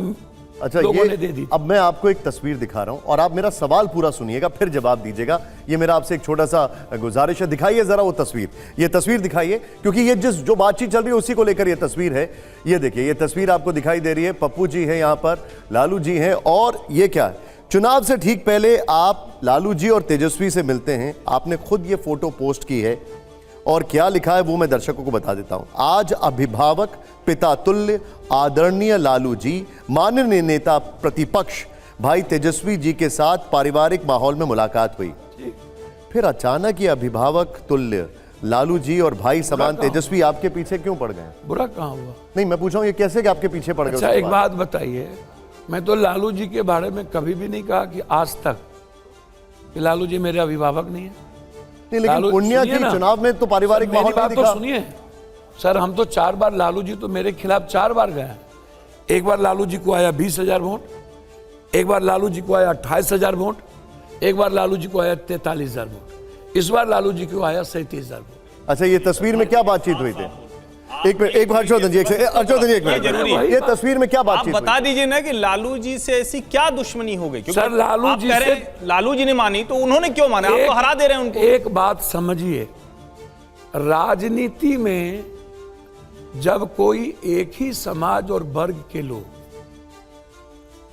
लोगों ने दे दी। अब मैं आपको एक तस्वीर दिखा रहा हूं और आप मेरा सवाल पूरा सुनिएगा, फिर जवाब दीजिएगा। ये मेरा आपसे एक छोटा सा गुजारिश है, दिखाइए जरा वो तस्वीर, ये तस्वीर दिखाइए, क्योंकि ये जो बातचीत चल रही है उसी को लेकर ये तस्वीर है। ये देखिए, ये तस्वीर आपको दिखाई दे रही है, पप्पू जी है यहाँ पर, लालू जी हैं, और ये क्या है, चुनाव से ठीक पहले आप लालू जी और तेजस्वी से मिलते हैं। आपने खुद ये फोटो पोस्ट की है, और क्या लिखा है वो मैं दर्शकों को बता देता हूं। आज अभिभावक, पिता तुल्य, आदरणीय लालू जी, माननीय नेता प्रतिपक्ष भाई तेजस्वी जी के साथ पारिवारिक माहौल में मुलाकात हुई। फिर अचानक ये अभिभावक तुल्य लालू जी और भाई समान तेजस्वी आपके पीछे क्यों पड़ गए? बुरा कहाँ हुआ? नहीं, मैं पूछ रहा हूं ये कैसे कि आपके पीछे पड़ गए? अच्छा, एक बात बताइए, मैं तो लालू जी के बारे में कभी भी नहीं कहा कि आज तक कि लालू जी मेरे अभिभावक नहीं है। नहीं, लेकिन पुण्या की चुनाव में तो पारिवारिक माहौल बात तो सुनिए सर, हम तो 4 बार, लालू जी तो मेरे खिलाफ 4 बार गए हैं। एक बार लालू जी को आया 20,000 वोट, एक बार लालू जी को आया 28,000 वोट, एक बार लालू जी को आया 43,000 वोट, इस बार लालू जी को आया 37,000 वोट। अच्छा, ये तस्वीर में क्या बातचीत हुई थी? एक मिनट, एक हर्षवर्धन जी, एक मिनट, ये तस्वीर में क्या बातचीत? आप बता दीजिए ना कि लालू जी से ऐसी क्या दुश्मनी हो गई? सर, लालू जी से लालू जी ने मानी तो उन्होंने क्यों माना? आप तो हरा दे रहे हैं उनको। एक बात समझिए, राजनीति में जब कोई एक ही समाज और वर्ग के लोग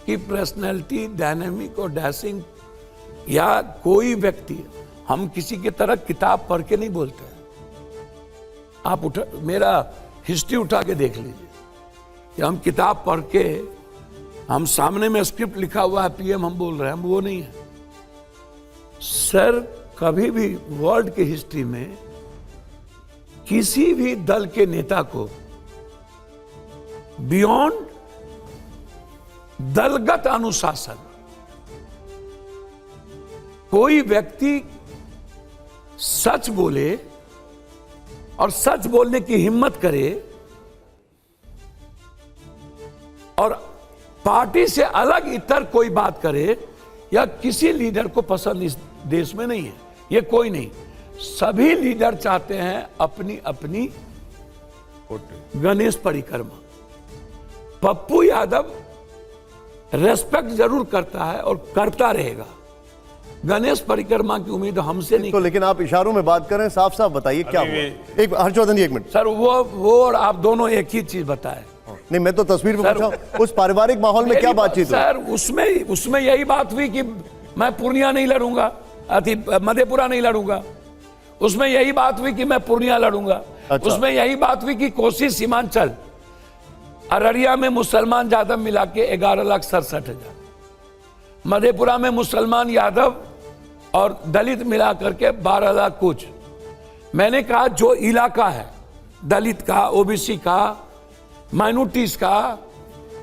की पर्सनैलिटी डायनेमिक और डैशिंग, या कोई व्यक्ति, हम किसी की तरह किताब पढ़ के नहीं बोलते हैं। आप मेरा हिस्ट्री उठा के देख लीजिए कि हम किताब पढ़ के, हम सामने में स्क्रिप्ट लिखा हुआ है पीएम हम बोल रहे हैं, हम वो नहीं है सर। कभी भी वर्ल्ड की हिस्ट्री में किसी भी दल के नेता को बियॉन्ड दलगत अनुशासन कोई व्यक्ति सच बोले और सच बोलने की हिम्मत करे और पार्टी से अलग इतर कोई बात करे, या किसी लीडर को पसंद इस देश में नहीं है। ये कोई नहीं, सभी लीडर चाहते हैं अपनी अपनी गणेश परिक्रमा। पप्पू यादव रेस्पेक्ट जरूर करता है और करता रहेगा, गणेश परिक्रमा की उम्मीद हमसे नहीं। तो लेकिन आप इशारों में बात करें, साफ साफ बताइए क्या हुआ। एक हर्षवर्धन जी, एक मिनट सर, वो और आप दोनों एक ही चीज बताए। नहीं, मैं तो तस्वीर में पूछा उस पारिवारिक माहौल में क्या बातचीत हुई? सर, उसमें यही बात हुई कि मैं पूर्णिया नहीं लड़ूंगा, मधेपुरा नहीं लड़ूंगा। उसमें यही बात हुई कि मैं पूर्णिया लड़ूंगा। अच्छा। उसमें यही बात हुई कि कोसी सीमांचल अररिया में मुसलमान यादव मिला के 11,67,000, मधेपुरा में मुसलमान यादव और दलित मिला करके 12 लाख कुछ। मैंने कहा जो इलाका है दलित का, ओबीसी का, माइनॉरिटीज का,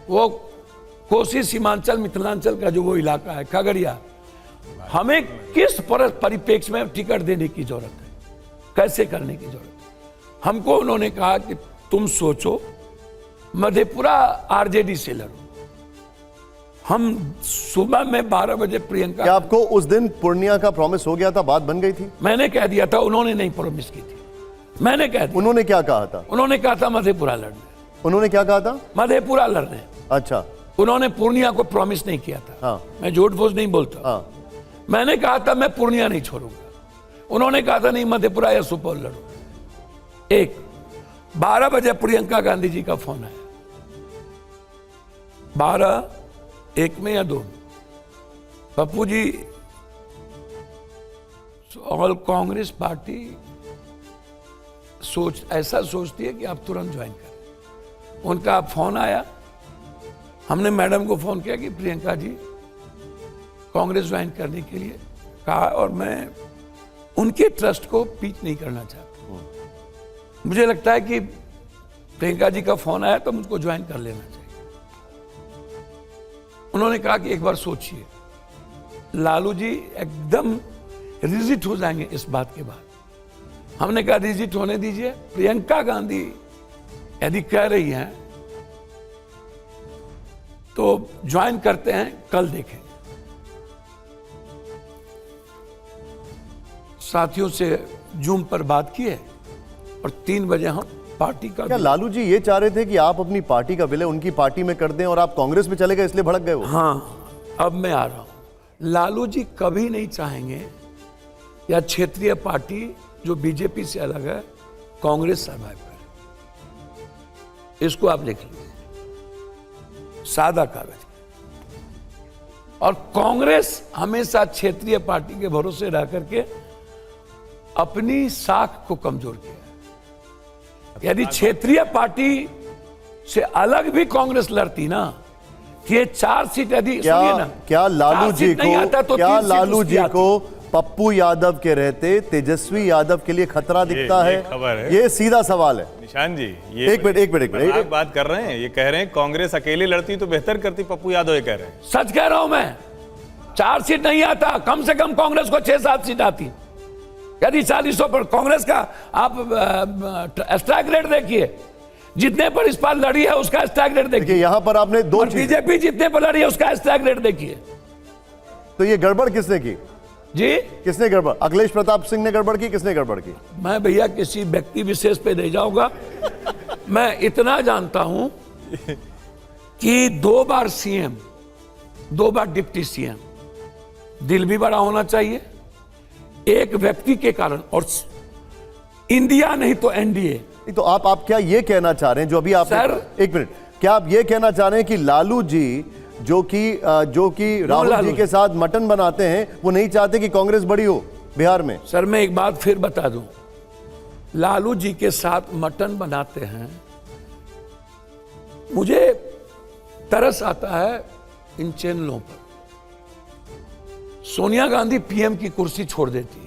वो कोसी सीमांचल मिथिलांचल का जो वो इलाका है, खगड़िया, हमें किस परिप्रेक्ष्य में टिकट देने की जरूरत है, कैसे करने की जरूरत है। हमको उन्होंने कहा कि तुम सोचो, मधेपुरा आरजेडी से लड़ो। हम सुबह में 12 बजे प्रियंका, क्या आपको उस दिन पूर्णिया का प्रॉमिस हो गया था, बात बन गई थी? मैंने कह दिया था, उन्होंने नहीं प्रॉमिस की थी, मैंने कह दिया। उन्होंने क्या कहा था? उन्होंने कहा था मधेपुरा लड़ने। उन्होंने क्या कहा था? मधेपुरा लड़ने। अच्छा, उन्होंने पूर्णिया को प्रॉमिस नहीं किया था। हाँ। मैं झूठ फूस नहीं बोलता। हाँ। मैंने कहा था मैं पूर्णिया नहीं छोड़ूंगा। उन्होंने कहा था नहीं, मधेपुरा या सुपौल लड़ो। 12 बजे प्रियंका गांधी जी का फोन आया, 12:01 में या 2 में, पप्पू जी, ऑल कांग्रेस पार्टी ऐसा सोचती है कि आप तुरंत ज्वाइन करें। उनका फोन आया, हमने मैडम को फोन किया कि प्रियंका जी कांग्रेस ज्वाइन करने के लिए कहा, और मैं उनके ट्रस्ट को पीच नहीं करना चाहता। मुझे लगता है कि प्रियंका जी का फोन आया तो मुझको ज्वाइन कर लेना चाहिए। उन्होंने कहा कि एक बार सोचिए। लालू जी एकदम रिजिट हो जाएंगे इस बात के बाद। हमने कहा रिजिट होने दीजिए, प्रियंका गांधी यदि कह रही हैं तो ज्वाइन करते हैं, कल देखें। साथियों से जूम पर बात की है और 3 बजे हम पार्टी का। क्या लालू जी ये चाह रहे थे कि आप अपनी पार्टी का विलय उनकी पार्टी में कर दें और आप कांग्रेस में चले गए, इसलिए भड़क गए वो? हाँ, अब मैं आ रहा हूं। लालू जी कभी नहीं चाहेंगे या क्षेत्रीय पार्टी जो बीजेपी से अलग है, कांग्रेस सर्वाइव करे। इसको आप लिख लीजिए, सादा कागज। और कांग्रेस हमेशा क्षेत्रीय पार्टी के भरोसे रह करके अपनी साख को कमजोर किया। यदि क्षेत्रीय पार्टी से अलग भी कांग्रेस लड़ती ना, कि ये 4 सीट यदि क्या लालू जी को, क्या लालू जी को पप्पू यादव के रहते तेजस्वी यादव के लिए खतरा दिखता है? खबर है, ये सीधा सवाल है। निशान जी, ये एक मिनट बात कर रहे हैं, ये कह रहे हैं कांग्रेस अकेले लड़ती तो बेहतर करती, पप्पू यादव ये कह रहे हैं। सच कह रहा हूं मैं, 4 सीट नहीं आता, कम से कम कांग्रेस को 6-7 सीट आती। यदि 40 पर कांग्रेस का आप स्ट्राइक रेट देखिए, जितने पर इस बार लड़ी है उसका स्ट्राइक रेट देखिए। यहां पर आपने 2 चीजें, बीजेपी जितने पर लड़ी है उसका स्ट्राइक रेट देखिए। तो ये गड़बड़ किसने की जी? किसने गड़बड़? अखिलेश प्रताप सिंह ने गड़बड़ की? किसने गड़बड़ की? मैं भैया किसी व्यक्ति विशेष पे नहीं जाऊंगा। मैं इतना जानता हूं कि 2 बार सीएम, 2 बार डिप्टी सीएम, दिल भी बड़ा होना चाहिए एक व्यक्ति के कारण। और इंडिया नहीं तो एनडीए। नहीं, तो आप क्या ये कहना चाह रहे हैं जो अभी आप सर, एक मिनट, क्या आप ये कहना चाह रहे हैं कि लालू जी जो कि राहुल लालू जी के साथ मटन बनाते हैं वो नहीं चाहते कि कांग्रेस बड़ी हो बिहार में? सर मैं एक बात फिर बता दूं, लालू जी के साथ मटन बनाते हैं, मुझे तरस आता है इन चैनलों पर। सोनिया गांधी पीएम की कुर्सी छोड़ देती है,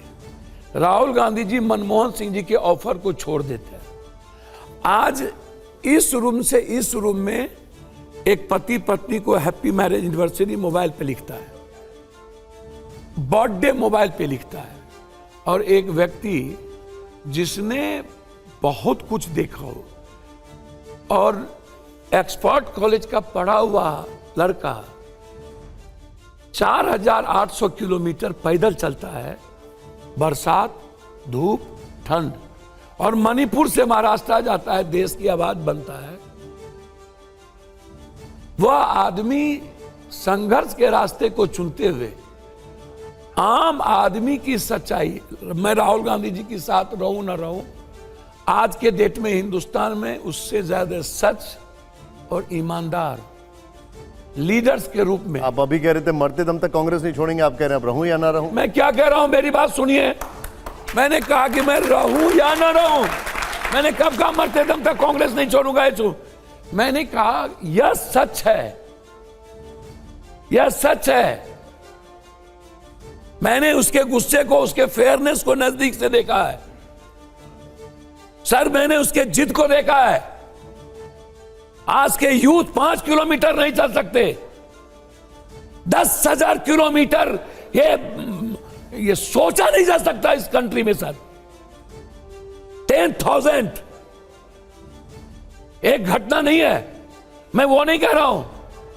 राहुल गांधी जी मनमोहन सिंह जी के ऑफर को छोड़ देते हैं। आज इस रूम से इस रूम में एक पति पत्नी को हैप्पी मैरिज एनिवर्सरी मोबाइल पे लिखता है, बर्थडे मोबाइल पे लिखता है, और एक व्यक्ति जिसने बहुत कुछ देखा हो और एक्सपर्ट कॉलेज का पढ़ा हुआ लड़का 4800 किलोमीटर पैदल चलता है, बरसात, धूप, ठंड, और मणिपुर से महाराष्ट्र जाता है, देश की आवाज बनता है। वह आदमी संघर्ष के रास्ते को चुनते हुए आम आदमी की सच्चाई, मैं राहुल गांधी जी के साथ रहूं ना रहूं, आज के डेट में हिंदुस्तान में उससे ज्यादा सच और ईमानदार लीडर्स के रूप में। आप अभी कह रहे थे मरते दम तक कांग्रेस नहीं छोड़ेंगे, आप कह रहे हैं अब रहूं या ना रहूं? मैं क्या कह रहा हूं, मेरी बात सुनिए। मैंने कहा कि मैं रहूं या ना रहूं, मैंने कब कहा मरते दम तक कांग्रेस नहीं छोड़ूंगा? मैंने कहा यह सच है, यह सच है। मैंने उसके गुस्से को, उसके फेयरनेस को नजदीक से देखा है सर, मैंने उसके जिद को देखा है। आज के यूथ 5 किलोमीटर नहीं चल सकते, 10,000 किलोमीटर ये सोचा नहीं जा सकता इस कंट्री में सर। 10,000 एक घटना नहीं है। मैं वो नहीं कह रहा हूं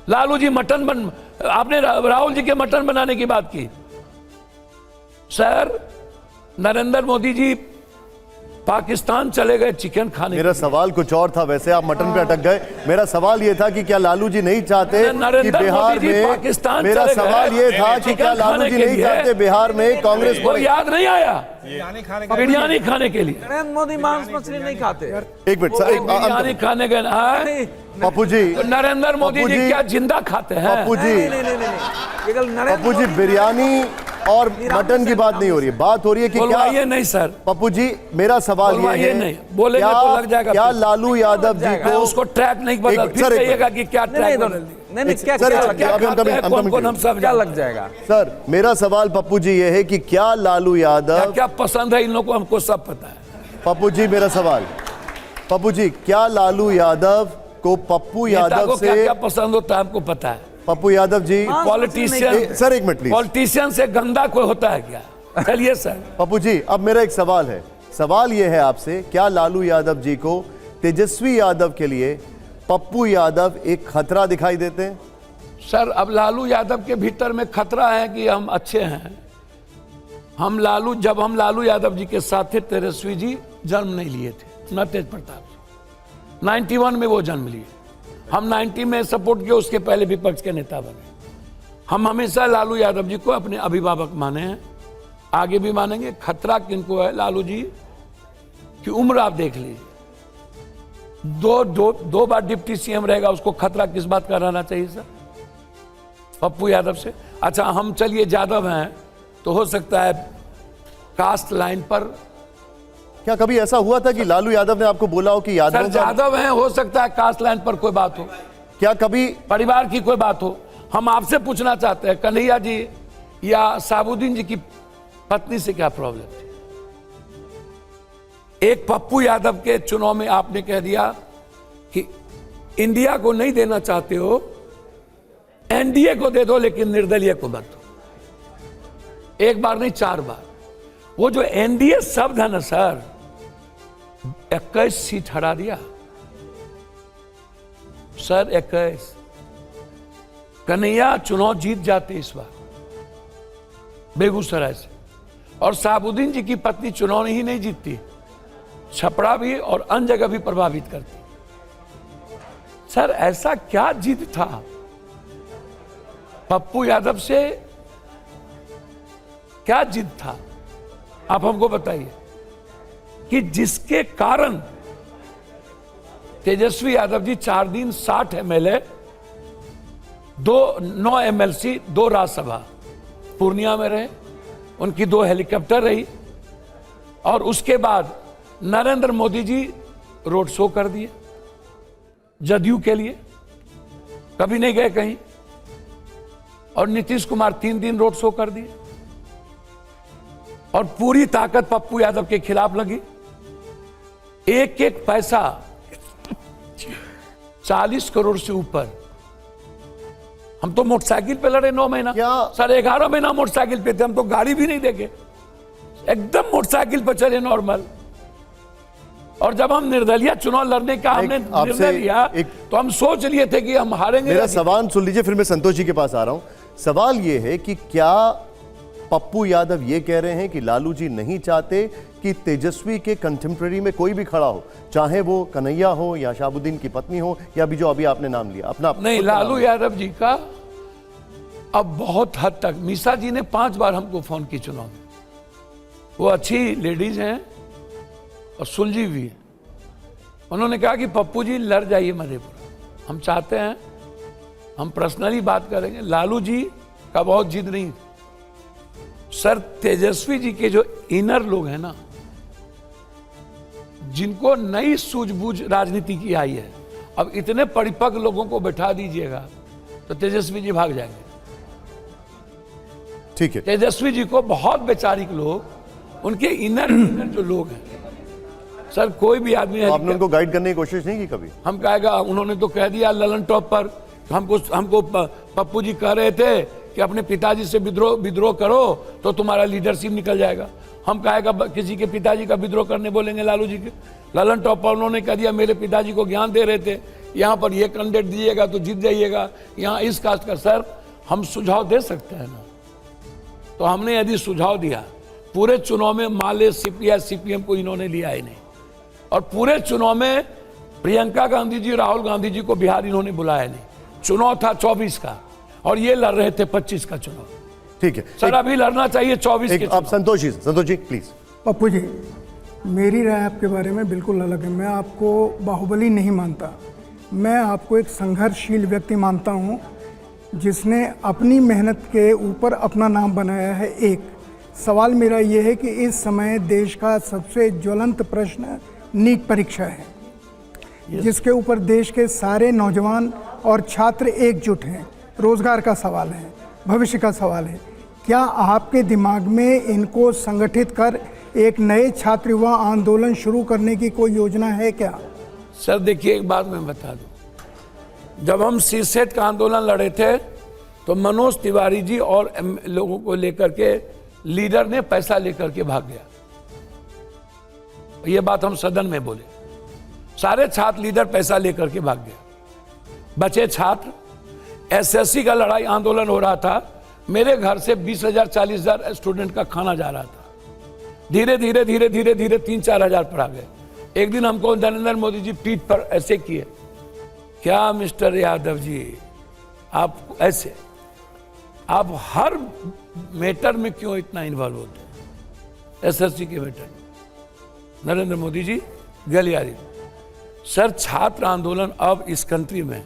लालू जी आपने राहुल जी के मटन बनाने की बात की। सर नरेंद्र मोदी जी पाकिस्तान चले गए चिकन खाने। मेरा सवाल कुछ और था, वैसे आप मटन पे अटक गए। मेरा सवाल ये था कि क्या लालू जी नहीं चाहते कि बिहार में, मेरा सवाल ये था कि क्या लालू जी नहीं चाहते बिहार में कांग्रेस को याद नहीं आया बिरयानी खाने के लिए? नरेंद्र मोदी मांस मछली नहीं खाते। एक मिनट सर, बिरयानी खाने गए पप्पू जी, नरेंद्र मोदी जी क्या जिंदा खाते हैं? पप्पू जी बिरयानी और मटन की बात नहीं हो रही है, बात हो रही है कि क्या ये नहीं सर। पप्पू जी मेरा सवाल ये है, नहीं बोलेंगे तो लग जाएगा। क्या लालू यादव जी को उसको ट्रैक नहीं बदल, फिर कहिएगा कि क्या ट्रैक बदल क्या लग जाएगा? सर मेरा सवाल पप्पू जी ये है कि क्या लालू यादव, क्या पसंद है इन लोगों को, हमको सब पता है। पप्पू जी मेरा सवाल, पप्पू जी क्या लालू यादव को पप्पू यादव से क्या पसंद होता है हमको पता है। पप्पू यादव जी पॉलिटिशियन, सर एक मिनट प्लीज, पॉलिटिशियन से गंदा कोई होता है क्या? चलिए सर। पप्पू जी अब मेरा एक सवाल है, सवाल यह है आपसे, क्या लालू यादव जी को तेजस्वी यादव के लिए पप्पू यादव एक खतरा दिखाई देते हैं? सर अब लालू यादव के भीतर में खतरा है कि हम अच्छे हैं। जब हम लालू यादव जी के साथ थे, तेजस्वी जी जन्म नहीं लिए थे, न तेज प्रताप 91 में वो जन्म लिए, हम 90 में सपोर्ट किया, उसके पहले विपक्ष के नेता बने। हम हमेशा लालू यादव जी को अपने अभिभावक माने हैं, आगे भी मानेंगे। खतरा किनको है? लालू जी की उम्र आप देख लीजिए, दो बार डिप्टी सीएम रहेगा, उसको खतरा किस बात का रहना चाहिए सर? पप्पू यादव से। अच्छा हम चलिए यादव हैं तो हो सकता है कास्ट लाइन पर। क्या कभी ऐसा हुआ था कि लालू यादव ने आपको बोला हो कि यादव हैं, हो सकता है कास्ट लाइन पर कोई बात हो, क्या कभी परिवार की कोई बात हो? हम आपसे पूछना चाहते हैं कन्हैया जी या साबुद्दीन जी की पत्नी से क्या प्रॉब्लम थी? एक पप्पू यादव के चुनाव में आपने कह दिया कि इंडिया को नहीं देना चाहते हो, एनडीए को दे दो लेकिन निर्दलीय को मत दो। एक बार नहीं 4 बार। वो जो एनडीए शब्द है ना सर, 21 सीट हरा दिया सर, 21। कन्हैया चुनाव जीत जाते इस बार बेगूसराय से, और साबुद्दीन जी की पत्नी चुनाव ही नहीं जीतती, छपरा भी और अन्य जगह भी प्रभावित करती। सर ऐसा क्या जिद था पप्पू यादव से, क्या जिद था? आप हमको बताइए। कि जिसके कारण तेजस्वी यादव जी 4 दिन 60 एमएलए, 9 एमएलसी, 2 राज्यसभा पूर्णिया में रहे, उनकी 2 हेलीकॉप्टर रही, और उसके बाद नरेंद्र मोदी जी रोड शो कर दिए जदयू के लिए, कभी नहीं गए कहीं, और नीतीश कुमार 3 दिन रोड शो कर दिए, और पूरी ताकत पप्पू यादव के खिलाफ लगी। एक एक पैसा 40 करोड़ से ऊपर। हम तो मोटरसाइकिल पे लड़े 9 महीना, सर 11 महीना मोटरसाइकिल पे थे, हम तो गाड़ी भी नहीं देखे, एकदम मोटरसाइकिल पे चले नॉर्मल। और जब हम निर्दलीय चुनाव लड़ने का हमने निर्णय लिया तो हम सोच लिए थे कि हम हारेंगे। मेरा सवाल सुन लीजिए, फिर मैं संतोष जी के पास आ रहा हूं। सवाल यह है कि क्या पप्पू यादव ये कह रहे हैं कि लालू जी नहीं चाहते कि तेजस्वी के कंटेम्प्रेरी में कोई भी खड़ा हो, चाहे वो कन्हैया हो या शहाबुद्दीन की पत्नी हो या भी जो अभी आपने नाम लिया अपना? नहीं, लालू यादव जी का अब बहुत हद तक, मीसा जी ने 5 बार हमको फोन की चुनाव में, वो अच्छी लेडीज हैं और सुलझी हुई है। उन्होंने कहा कि पप्पू जी लड़ जाइए मधेपुरा, हम चाहते हैं, हम पर्सनली बात करेंगे। लालू जी का बहुत जिद नहीं सर, तेजस्वी जी के जो इनर लोग हैं ना, जिनको नई सूझबूझ राजनीति की आई है, अब इतने परिपक्व लोगों को बैठा दीजिएगा तो तेजस्वी जी भाग जाएंगे। ठीक है, तेजस्वी जी को बहुत बेचारिक लोग, उनके इनर जो लोग हैं सर, कोई भी आदमी है, आपने उनको गाइड करने की कोशिश नहीं की कभी? हम कहेगा, उन्होंने तो कह दिया ललन टॉप पर, हमको पप्पू जी कह रहे थे कि अपने पिताजी से विद्रोह करो तो तुम्हारा लीडरशिप निकल जाएगा। हम कहेगा किसी के पिताजी का विद्रोह करने बोलेंगे लालू जी के। ललन टॉप पर उन्होंने कह दिया मेरे पिताजी को ज्ञान दे रहे थे, यहाँ पर ये कैंडिडेट दीजिएगा तो जीत जाइएगा, यहाँ इस कास्ट का। सर हम सुझाव दे सकते हैं ना, तो हमने यदि सुझाव दिया, पूरे चुनाव में माले सीपीएम को इन्होंने लिया ही नहीं, और पूरे चुनाव में प्रियंका गांधी जी, राहुल गांधी जी को बिहार इन्होंने बुलाया नहीं। चुनाव था 24 का और ये लड़ रहे थे 25 का चुनाव। ठीक है सर, अभी लड़ना चाहिए 24 के। आप संतोष जी प्लीज। पप्पू जी, मेरी राय आपके बारे में बिल्कुल अलग है। मैं आपको बाहुबली नहीं मानता, मैं आपको एक संघर्षशील व्यक्ति मानता हूँ, जिसने अपनी मेहनत के ऊपर अपना नाम बनाया है। एक सवाल मेरा ये है कि इस समय देश का सबसे ज्वलंत प्रश्न नीट परीक्षा है, जिसके ऊपर देश के सारे नौजवान और छात्र एकजुट हैं। रोजगार का सवाल है, भविष्य का सवाल है। क्या आपके दिमाग में इनको संगठित कर एक नए छात्र युवा आंदोलन शुरू करने की कोई योजना है क्या? सर देखिए, एक बात मैं बता दूं, जब हम सीसेट का आंदोलन लड़े थे तो मनोज तिवारी जी और लोगों को लेकर के लीडर ने पैसा लेकर के भाग गया। ये बात हम सदन में बोले, सारे छात्र लीडर पैसा लेकर के भाग गया, बचे छात्र। एसएससी का लड़ाई आंदोलन हो रहा था, मेरे घर से 20,000 40,000 स्टूडेंट का खाना जा रहा था। धीरे धीरे धीरे धीरे धीरे 3-4 हजार पर आ गए। एक दिन हमको नरेंद्र मोदी जी पीठ पर ऐसे किए, क्या मिस्टर यादव जी आप ऐसे, आप हर मैटर में क्यों इतना इन्वॉल्व होते हैं? एसएससी के मैटर में नरेंद्र मोदी जी गलियारी। सर छात्र आंदोलन अब इस कंट्री में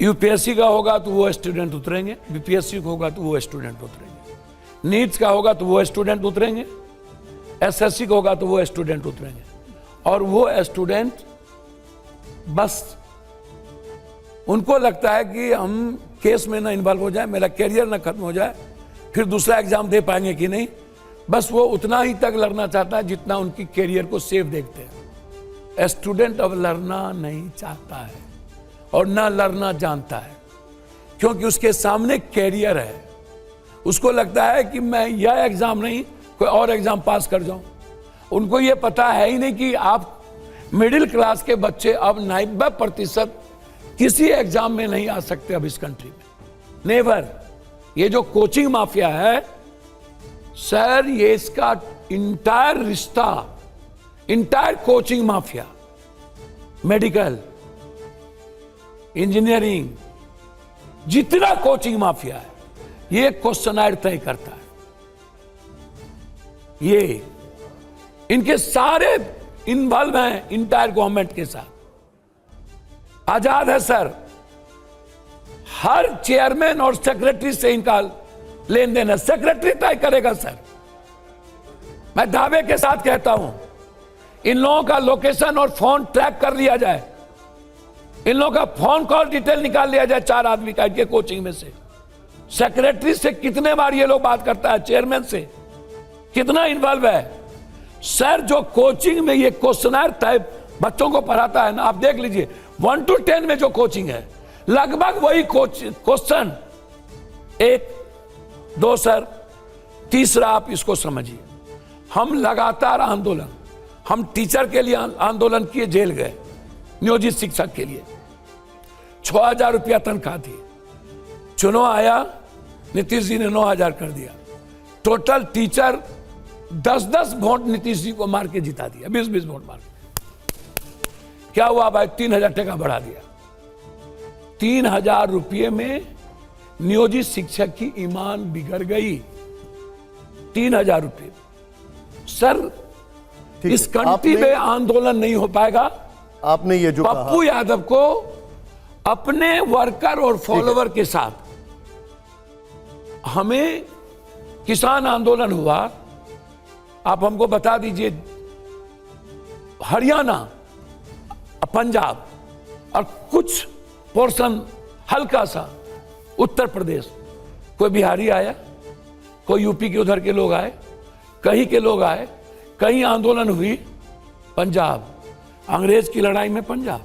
यूपीएससी का होगा तो वो स्टूडेंट उतरेंगे, बीपीएससी का होगा तो वो स्टूडेंट उतरेंगे, नीट्स का होगा तो वो स्टूडेंट उतरेंगे, एसएससी का होगा तो वो स्टूडेंट उतरेंगे। और वो स्टूडेंट बस उनको लगता है कि हम केस में ना इन्वॉल्व हो जाए, मेरा कैरियर ना खत्म हो जाए, फिर दूसरा एग्जाम दे पाएंगे कि नहीं। बस वो उतना ही तक लड़ना चाहता है जितना उनकी कैरियर को सेफ देखते हैं। स्टूडेंट अब लड़ना नहीं चाहता है और ना लड़ना जानता है, क्योंकि उसके सामने कैरियर है। उसको लगता है कि मैं यह एग्जाम नहीं कोई और एग्जाम पास कर जाऊं। उनको ये पता है ही नहीं कि आप मिडिल क्लास के बच्चे अब 90% किसी एग्जाम में नहीं आ सकते अब इस कंट्री में, नेवर। ये जो कोचिंग माफिया है सर, ये इसका इंटायर रिश्ता, entire coaching mafia, medical, engineering, जितना कोचिंग माफिया है, ये क्वेश्चनायर तय करता है। ये इनके सारे इन्वॉल्व हैं इंटायर गवर्नमेंट के साथ। आजाद है सर, हर चेयरमैन और सेक्रेटरी से इनका लेन देन है, सेक्रेटरी तय करेगा सर। मैं दावे के साथ कहता हूं, इन लोगों का लोकेशन और फोन ट्रैक कर लिया जाए, इन लोगों का फोन कॉल डिटेल निकाल लिया जाए 4 आदमी का इनके कोचिंग में से। सेक्रेटरी से कितने बार ये लोग बात करता है, चेयरमैन से कितना इन्वॉल्व है सर। जो कोचिंग में ये क्वेश्चनर टाइप बच्चों को पढ़ाता है ना, आप देख लीजिए 1 to 10 में जो कोचिंग है लगभग वही क्वेश्चन 1 2 सर। तीसरा आप इसको समझिए, हम लगातार आंदोलन, हम टीचर के लिए आंदोलन किए, जेल गए, नियोजित शिक्षक के लिए 6,000 रुपया तनख्वाह थी। चुनाव आया, नीतीश जी ने 9,000 कर दिया। Total teacher 10-10 vote Nitish ji को मार के जिता दिया, 20-20 वोट मार के। क्या हुआ भाई, 3,000 टका बढ़ा दिया। 3,000 रुपये में नियोजित शिक्षक की ईमान बिगड़ गई। 3,000 रुपये सर, इस कंट्री में आंदोलन नहीं हो पाएगा। आपने ये जो पप्पू यादव को अपने वर्कर और फॉलोवर के साथ, हमें किसान आंदोलन हुआ, आप हमको बता दीजिए, हरियाणा, पंजाब और कुछ पोर्शन हल्का सा उत्तर प्रदेश, कोई बिहारी आया, कोई यूपी के उधर के लोग आए, कहीं के लोग आए, कहीं आंदोलन हुई। पंजाब, अंग्रेज की लड़ाई में पंजाब,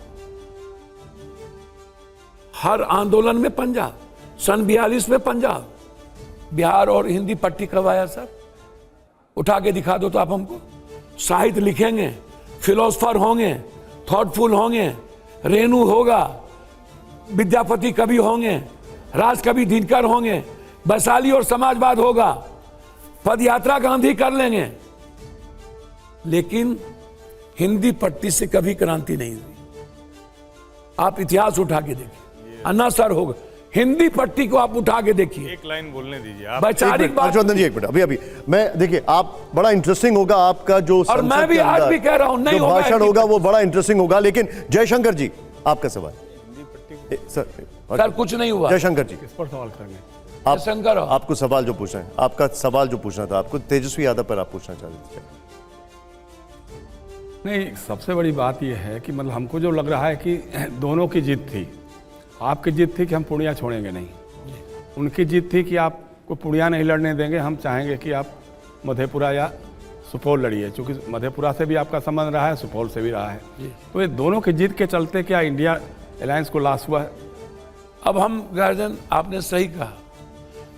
हर आंदोलन में पंजाब, सन 42 में पंजाब। बिहार और हिंदी पट्टी कब आया सर? उठा के दिखा दो तो आप हमको। साहित्य लिखेंगे, फिलोसफर होंगे, थॉटफुल होंगे, रेणु होगा, विद्यापति कवि होंगे, राजकवि दिनकर होंगे, वैशाली और समाजवाद होगा, पदयात्रा गांधी कर लेंगे, लेकिन हिंदी पट्टी से कभी क्रांति नहीं हुई। आप इतिहास उठा के देखिए, अन्ना सर होगा, हिंदी पट्टी को आप उठा के देखिए। एक लाइन बोलने दीजिए आप। वैचारिक बात। हर्षवर्धन जी एक मिनट, अभी मैं देखिए, आप बड़ा इंटरेस्टिंग होगा आपका जो और मैं भी आज भी कह रहा हूं, नहीं जो होगा, भाषण होगा वो बड़ा इंटरेस्टिंग होगा। लेकिन जयशंकर जी, आपका सवाल। सर कुछ नहीं हुआ। जयशंकर जी, किस पर सवाल करेंगे? जयशंकर हो। आपको सवाल जो पूछना है, आपका सवाल जो पूछना था आपको, तेजस्वी यादव पर आप पूछना चाह रहे थे। नहीं, सबसे बड़ी बात यह है कि मतलब हमको जो लग रहा है कि दोनों की जीत थी। आपकी जीत थी कि हम पूर्णिया छोड़ेंगे नहीं, उनकी जीत थी कि आपको पूर्णिया नहीं लड़ने देंगे, हम चाहेंगे कि आप मधेपुरा या सुपौल लड़िए, क्योंकि मधेपुरा से भी आपका संबंध रहा है, सुपौल से भी रहा है। तो ये दोनों की जीत के चलते क्या इंडिया अलायंस को लॉस हुआ है? अब हम गार्जियन, आपने सही कहा,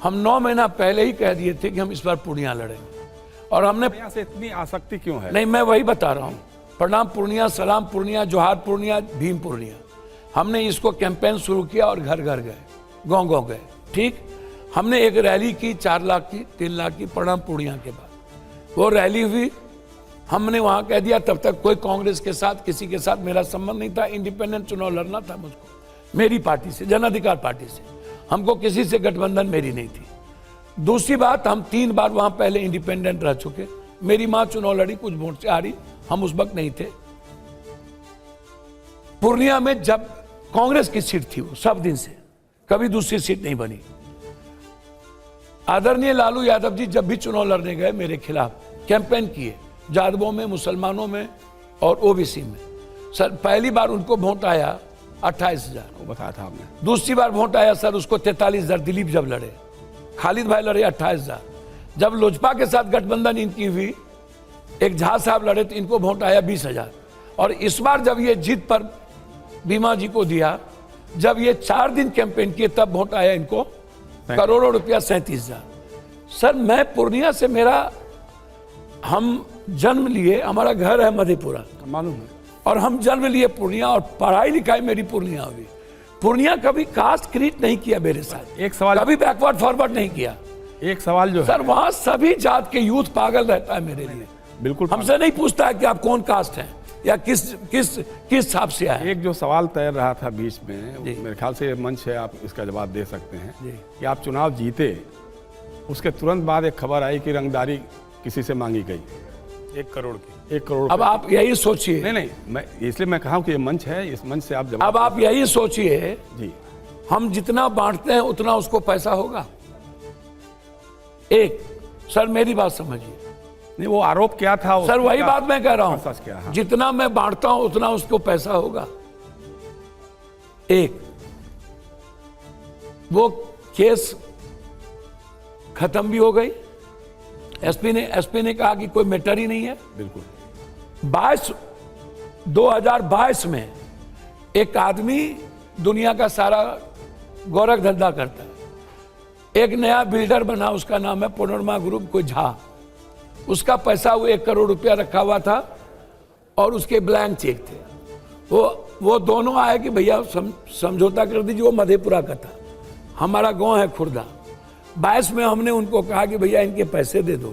हम 9 महीना पहले ही कह दिए थे कि हम इस बार पूर्णिया लड़ेंगे, और हमने पूर्णिया से इतनी आसक्ति क्यों है? नहीं, मैं वही बता रहा हूँ। प्रणाम पूर्णिया, सलाम पूर्णिया, जोहार पूर्णिया, भीम पूर्णिया, हमने इसको कैंपेन शुरू किया और घर घर गए, गाँव गाँव गए। ठीक, हमने एक रैली की, 4 लाख की, 3 लाख की, प्रणाम पूर्णिया के बाद वो रैली हुई। हमने वहाँ कह दिया, तब तक कोई कांग्रेस के साथ, किसी के साथ मेरा संबंध नहीं था, इंडिपेंडेंट चुनाव लड़ना था मुझको, मेरी पार्टी से, जन अधिकार पार्टी से, हमको किसी से गठबंधन मेरी नहीं थी। दूसरी बात, हम 3 बार वहाँ पहले इंडिपेंडेंट रह चुके, मेरी माँ चुनाव लड़ी, कुछ वोट से हारी, हम उस वक्त नहीं थे। पूर्णिया में जब कांग्रेस की सीट थी, वो सब दिन से कभी दूसरी सीट नहीं बनी। आदरणीय लालू यादव जी जब भी चुनाव लड़ने गए, मेरे खिलाफ कैंपेन किए, यादवों में, मुसलमानों में और ओबीसी में। सर पहली बार उनको वोट आया 28,000, वो बताया था आपने। दूसरी बार वोट आया सर उसको 43,000, दिलीप जब लड़े, खालिद भाई लड़े 28,000। जब लोजपा के साथ गठबंधन इनकी हुई, एक झा साहब लड़े तो इनको वोट आया 20,000। और इस बार जब ये जीत पर बीमा जी को दिया, जब ये 4 दिन कैंपेन किए, तब वोट आया इनको करोड़ों रुपया, 37,000। सर मैं पूर्णिया से, मेरा, हम जन्म लिए, हमारा घर है मधेपुरा, मालूम है, और हम जन्म लिए पूर्णिया, और पढ़ाई लिखाई मेरी पूर्णिया हुई। पूर्णिया कभी कास्ट क्रिएट नहीं किया मेरे साथ, एक सवाल, कभी बैकवर्ड फॉरवर्ड नहीं किया। एक सवाल जो सर है, वहां सभी जात के यूथ पागल रहता है मेरे लिए, बिल्कुल हमसे नहीं पूछता है कि आप कौन कास्ट हैं या किस हिसाब से आए। एक जो सवाल तैर रहा था बीच में, मेरे ख्याल से ये मंच है, आप इसका जवाब दे सकते हैं कि आप चुनाव जीते, उसके तुरंत बाद एक खबर आई कि रंगदारी किसी से मांगी गई 1 करोड़ की। 1 करोड़ अब आप यही सोचिए, नहीं नहीं, मैं इसलिए मैं कहा हूं कि ये मंच है, इस मंच से आप जवाब अब आप यही सोचिए, जी हम जितना बांटते हैं उतना उसको पैसा होगा। एक, सर मेरी बात समझिए नहीं, वो आरोप क्या था सर, वही उसका- बात मैं कह रहा सच क्या, हूं, हाँ। जितना मैं बांटता हूं उतना उसको पैसा होगा। एक, वो केस खत्म भी हो गई, एसपी ने कहा कि कोई मैटर ही नहीं है। बिल्कुल 2022 में एक आदमी दुनिया का सारा गोरख धंधा करता है, एक नया बिल्डर बना, उसका नाम है पुनर्मा ग्रुप, कोई झा, उसका पैसा वो 1 करोड़ रुपया रखा हुआ था और उसके ब्लैंक चेक थे। वो दोनों आए कि भैया समझौता कर दीजिए, वो मधेपुरा का था, हमारा गांव है खुर्दा। 22 में हमने उनको कहा कि भैया इनके पैसे दे दो,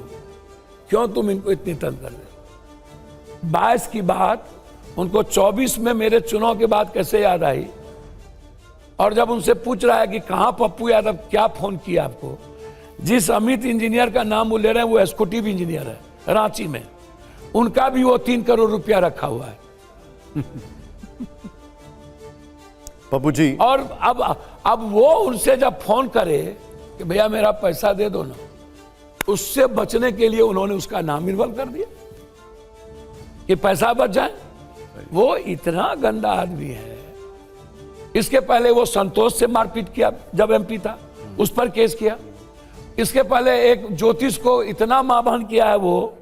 क्यों तुम इनको इतनी तंग कर रहे हो। 22 की बात उनको 24 में मेरे चुनाव के बाद कैसे याद आई, और जब उनसे पूछ रहा है कि कहाँ पप्पू यादव क्या फोन किया आपको, जिस अमित इंजीनियर का नाम वो ले रहे हैं वो एग्जीक्यूटिव इंजीनियर है रांची में, उनका भी वो 3 करोड़ रुपया रखा हुआ है। पप्पू जी, और अब वो उनसे जब फोन करे कि भैया मेरा पैसा दे दो ना, उससे बचने के लिए उन्होंने उसका नाम इन्वॉल्व कर दिया कि पैसा बच जाए। वो इतना गंदा आदमी है। इसके पहले वो संतोष से मारपीट किया जब एमपी था, उस पर केस किया। इसके पहले एक ज्योतिष को इतना मारहान किया है, वो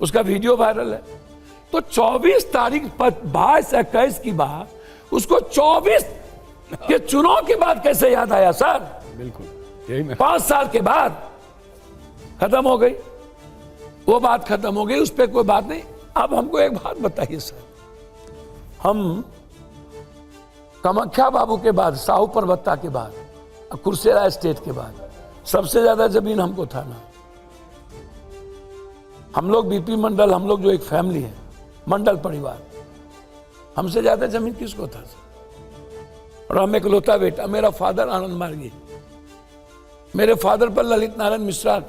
उसका वीडियो वायरल है। तो 24 तारीख 22-21 की बात उसको 24 के चुनाव के बाद कैसे याद आया सर? बिल्कुल यही मैं 5 साल के बाद खत्म हो गई वो बात, खत्म हो गई, उस पर कोई बात नहीं। अब हमको एक बात बताइए सर, हम कामाख्या बाबू के बाद, साहू परबत्ता के बाद, कुर्सेला स्टेट के बाद सबसे ज्यादा जमीन हमको था ना। हम लोग बीपी मंडल, हम लोग जो एक फैमिली है, मंडल परिवार, हमसे ज्यादा जमीन किसको था सर? और हम इकलौता बेटा, मेरा फादर आनंद मार्गी, मेरे फादर पर ललित नारायण मिश्रा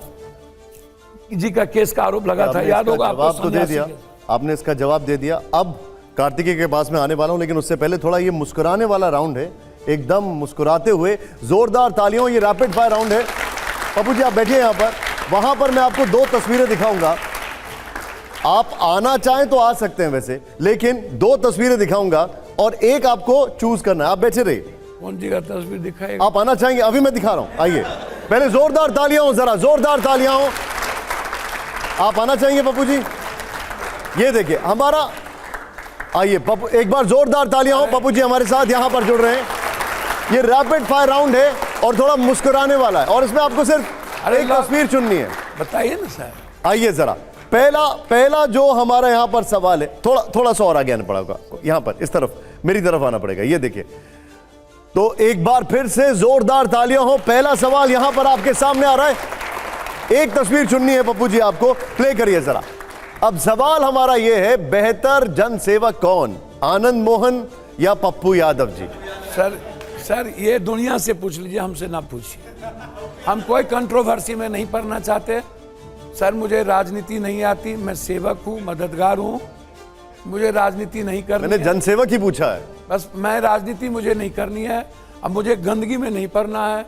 जी का केस का आरोप लगा था, आपने याद इसका होगा आपको? जवाब तो दे दिया, आपने इसका जवाब दे दिया। अब कार्तिकेय के पास में आने वाला हूं, लेकिन उससे पहले थोड़ा ये मुस्कुराने वाला राउंड है, एकदम मुस्कुराते हुए जोरदार तालियों, ये रैपिड फायर राउंड है। पप्पू जी आप बैठिए यहाँ पर, वहां पर मैं आपको 2 तस्वीरें दिखाऊंगा, आप आना चाहें तो आ सकते हैं वैसे, लेकिन 2 तस्वीरें दिखाऊंगा और एक आपको चूज करना है। आप बैठे रहिए। कौन सी का तस्वीर दिखाएगा? आप आना चाहेंगे? अभी मैं दिखा रहा हूं, आइए। पहले जोरदार तालियां हो, जरा जोरदार तालियां हो। आप आना चाहेंगे पप्पू जी? ये देखिए हमारा, आइए पप्पू, एक बार जोरदार तालियां हो। पप्पू जी हमारे साथ यहां पर जुड़ रहे हैं। ये रैपिड फायर राउंड है और थोड़ा मुस्कुराने वाला है, और इसमें आपको सिर्फ एक तस्वीर चुननी है। बताइए ना सर। आइए जरा, पहला जो हमारा यहां पर सवाल है, थोड़ा सा और आगे आना पड़ेगा, यहां पर इस तरफ, मेरी तरफ आना पड़ेगा। ये देखिए, तो एक बार फिर से जोरदार तालियां हो। पहला सवाल यहां पर आपके सामने आ रहा है, एक तस्वीर चुननी है पप्पू जी आपको, प्ले करिए जरा। अब सवाल हमारा यह है, बेहतर जनसेवक कौन, आनंद मोहन या पप्पू यादव जी? सर ये दुनिया से पूछ लीजिए, हमसे ना पूछिए। हम कोई कंट्रोवर्सी में नहीं पढ़ना चाहते सर। मुझे राजनीति नहीं आती, मैं सेवक हूँ, मददगार हूँ, मुझे राजनीति नहीं करनी मैंने है। जनसेवक ही पूछा है। बस मैं राजनीति मुझे नहीं करनी है। अब मुझे गंदगी में नहीं पड़ना है।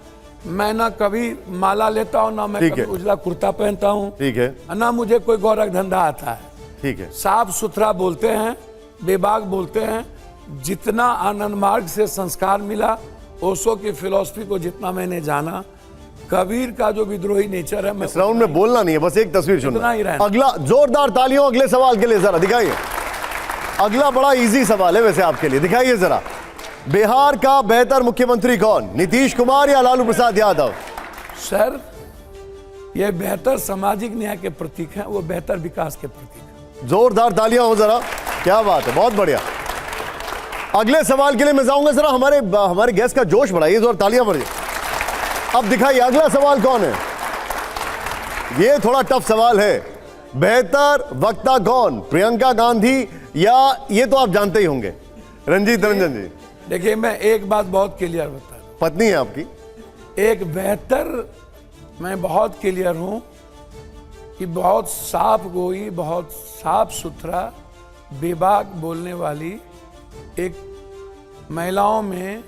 मैं ना कभी माला लेता हूँ, ना मैं ठीक कभी है। उजला कुर्ता पहनता हूँ, ठीक है, ना मुझे कोई गोरख धंधा आता है। ठीक है। साफ सुथरा बोलते हैं, बेबाक बोलते हैं। जितना आनंद मार्ग से संस्कार मिला, ओशो की फिलॉसफी को जितना मैंने जाना, कबीर का जो विद्रोही नेचर है, मैं इस राउंड में बोलना नहीं है, बस एक तस्वीर इतना चुनना ही है। रहना। अगला जोरदार तालियों अगले सवाल के लिए, जरा दिखाइए। अगला बड़ा इजी सवाल है वैसे आपके लिए, दिखाइए जरा। बिहार का बेहतर मुख्यमंत्री कौन, नीतीश कुमार या लालू प्रसाद यादव? सर ये बेहतर सामाजिक न्याय के प्रतीक हैं, वो बेहतर विकास के प्रतीक हैं। जोरदार तालियां हो जरा, क्या बात है, बहुत बढ़िया। अगले सवाल के लिए मैं जाऊंगा, जरा हमारे गेस्ट का जोश बढ़ाइए, जोर तालियां बढ़िए। अब दिखाइए अगला सवाल कौन है। ये थोड़ा टफ सवाल है, बेहतर वक्ता कौन, प्रियंका गांधी या, ये तो आप जानते ही होंगे, रंजीत रंजन जी? देखिए मैं एक बात बहुत क्लियर बता दूं, पत्नी है आपकी? एक बेहतर, मैं बहुत क्लियर हूं कि बहुत साफ गोई, बहुत साफ सुथरा, बेबाक बोलने वाली एक महिलाओं में,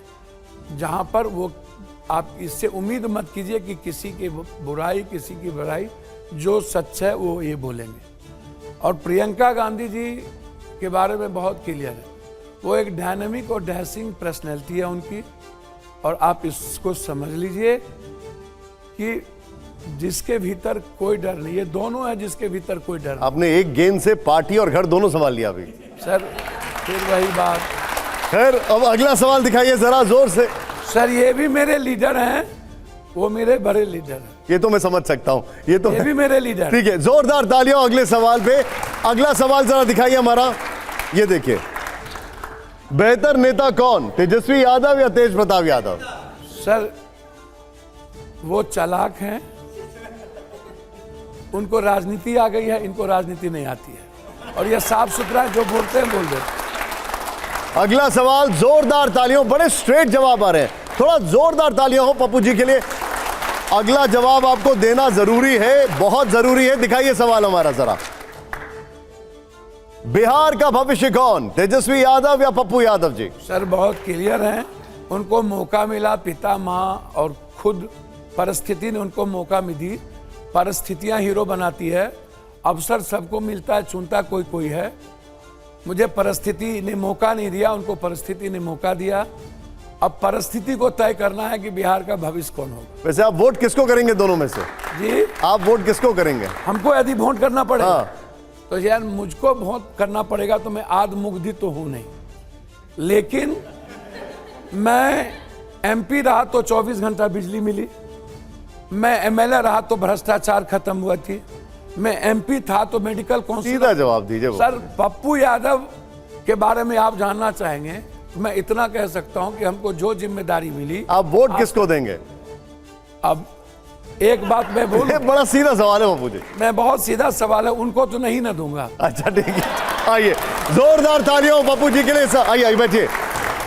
जहाँ पर वो आप इससे उम्मीद मत कीजिए कि किसी की बुराई, किसी की भलाई, जो सच है वो ये बोलेंगे। और प्रियंका गांधी जी के बारे में बहुत क्लियर है, वो एक डायनामिक और डैशिंग पर्सनैलिटी है उनकी। और आप इसको समझ लीजिए कि जिसके भीतर कोई डर नहीं, ये दोनों है जिसके भीतर कोई डर नहीं। आपने एक गेंद से पार्टी और घर दोनों संभाल लिया अभी। सर फिर वही बात, खैर अब अगला सवाल दिखाइए जरा जोर से। सर ये भी मेरे लीडर हैं, वो मेरे बड़े लीडर हैं, ये तो मैं समझ सकता हूँ, ये तो ये भी मेरे लीडर। ठीक है, जोरदार तालियां अगले सवाल पे। अगला सवाल जरा दिखाइए हमारा, ये देखिए। बेहतर नेता कौन, तेजस्वी यादव या तेज प्रताप यादव? सर वो चालाक हैं, उनको राजनीति आ गई है, इनको राजनीति नहीं आती है। और ये साफ सुथरा जो बोलते हैं बोल देते हैं। अगला सवाल, जोरदार तालियों, बड़े स्ट्रेट जवाब आ रहे हैं, थोड़ा जोरदार तालियां हो पप्पू जी के लिए। अगला जवाब आपको देना जरूरी है, बहुत जरूरी है। दिखाइए सवाल हमारा जरा। बिहार का भविष्य कौन, तेजस्वी यादव या पप्पू यादव जी? सर बहुत क्लियर हैं, उनको मौका मिला, पिता माँ और खुद परिस्थिति ने उनको मौका मिली। परिस्थितियां हीरो बनाती है, अवसर सबको मिलता है, चुनता कोई कोई है। मुझे परिस्थिति ने मौका नहीं दिया, उनको परिस्थिति ने मौका दिया। अब परिस्थिति को तय करना है कि बिहार का भविष्य कौन होगा। वैसे आप वोट किसको करेंगे दोनों में से? जी आप वोट किसको करेंगे? हमको यदि वोट करना पड़ेगा, हाँ। तो यार मुझको वोट करना पड़ेगा तो मैं आदमुग्धी तो हूं नहीं, लेकिन मैं एमपी रहा तो 24 घंटा बिजली मिली, मैं एमएलए रहा तो भ्रष्टाचार खत्म हुआ थी, मैं एमपी था तो मेडिकल काउंसिल। सीधा जवाब दीजिए वो। सर पप्पू यादव के बारे में आप जानना चाहेंगे तो मैं इतना कह सकता हूं कि हमको जो जिम्मेदारी मिली। आप वोट किसको देंगे? अब एक बात मैं बोलूं, ये बड़ा सीधा सवाल है पप्पू जी। मैं बहुत सीधा सवाल है, उनको तो नहीं ना दूंगा। अच्छा ठीक है, आइए जोरदार तालियां पप्पू जी के लिए। आइए आइए बैठिए।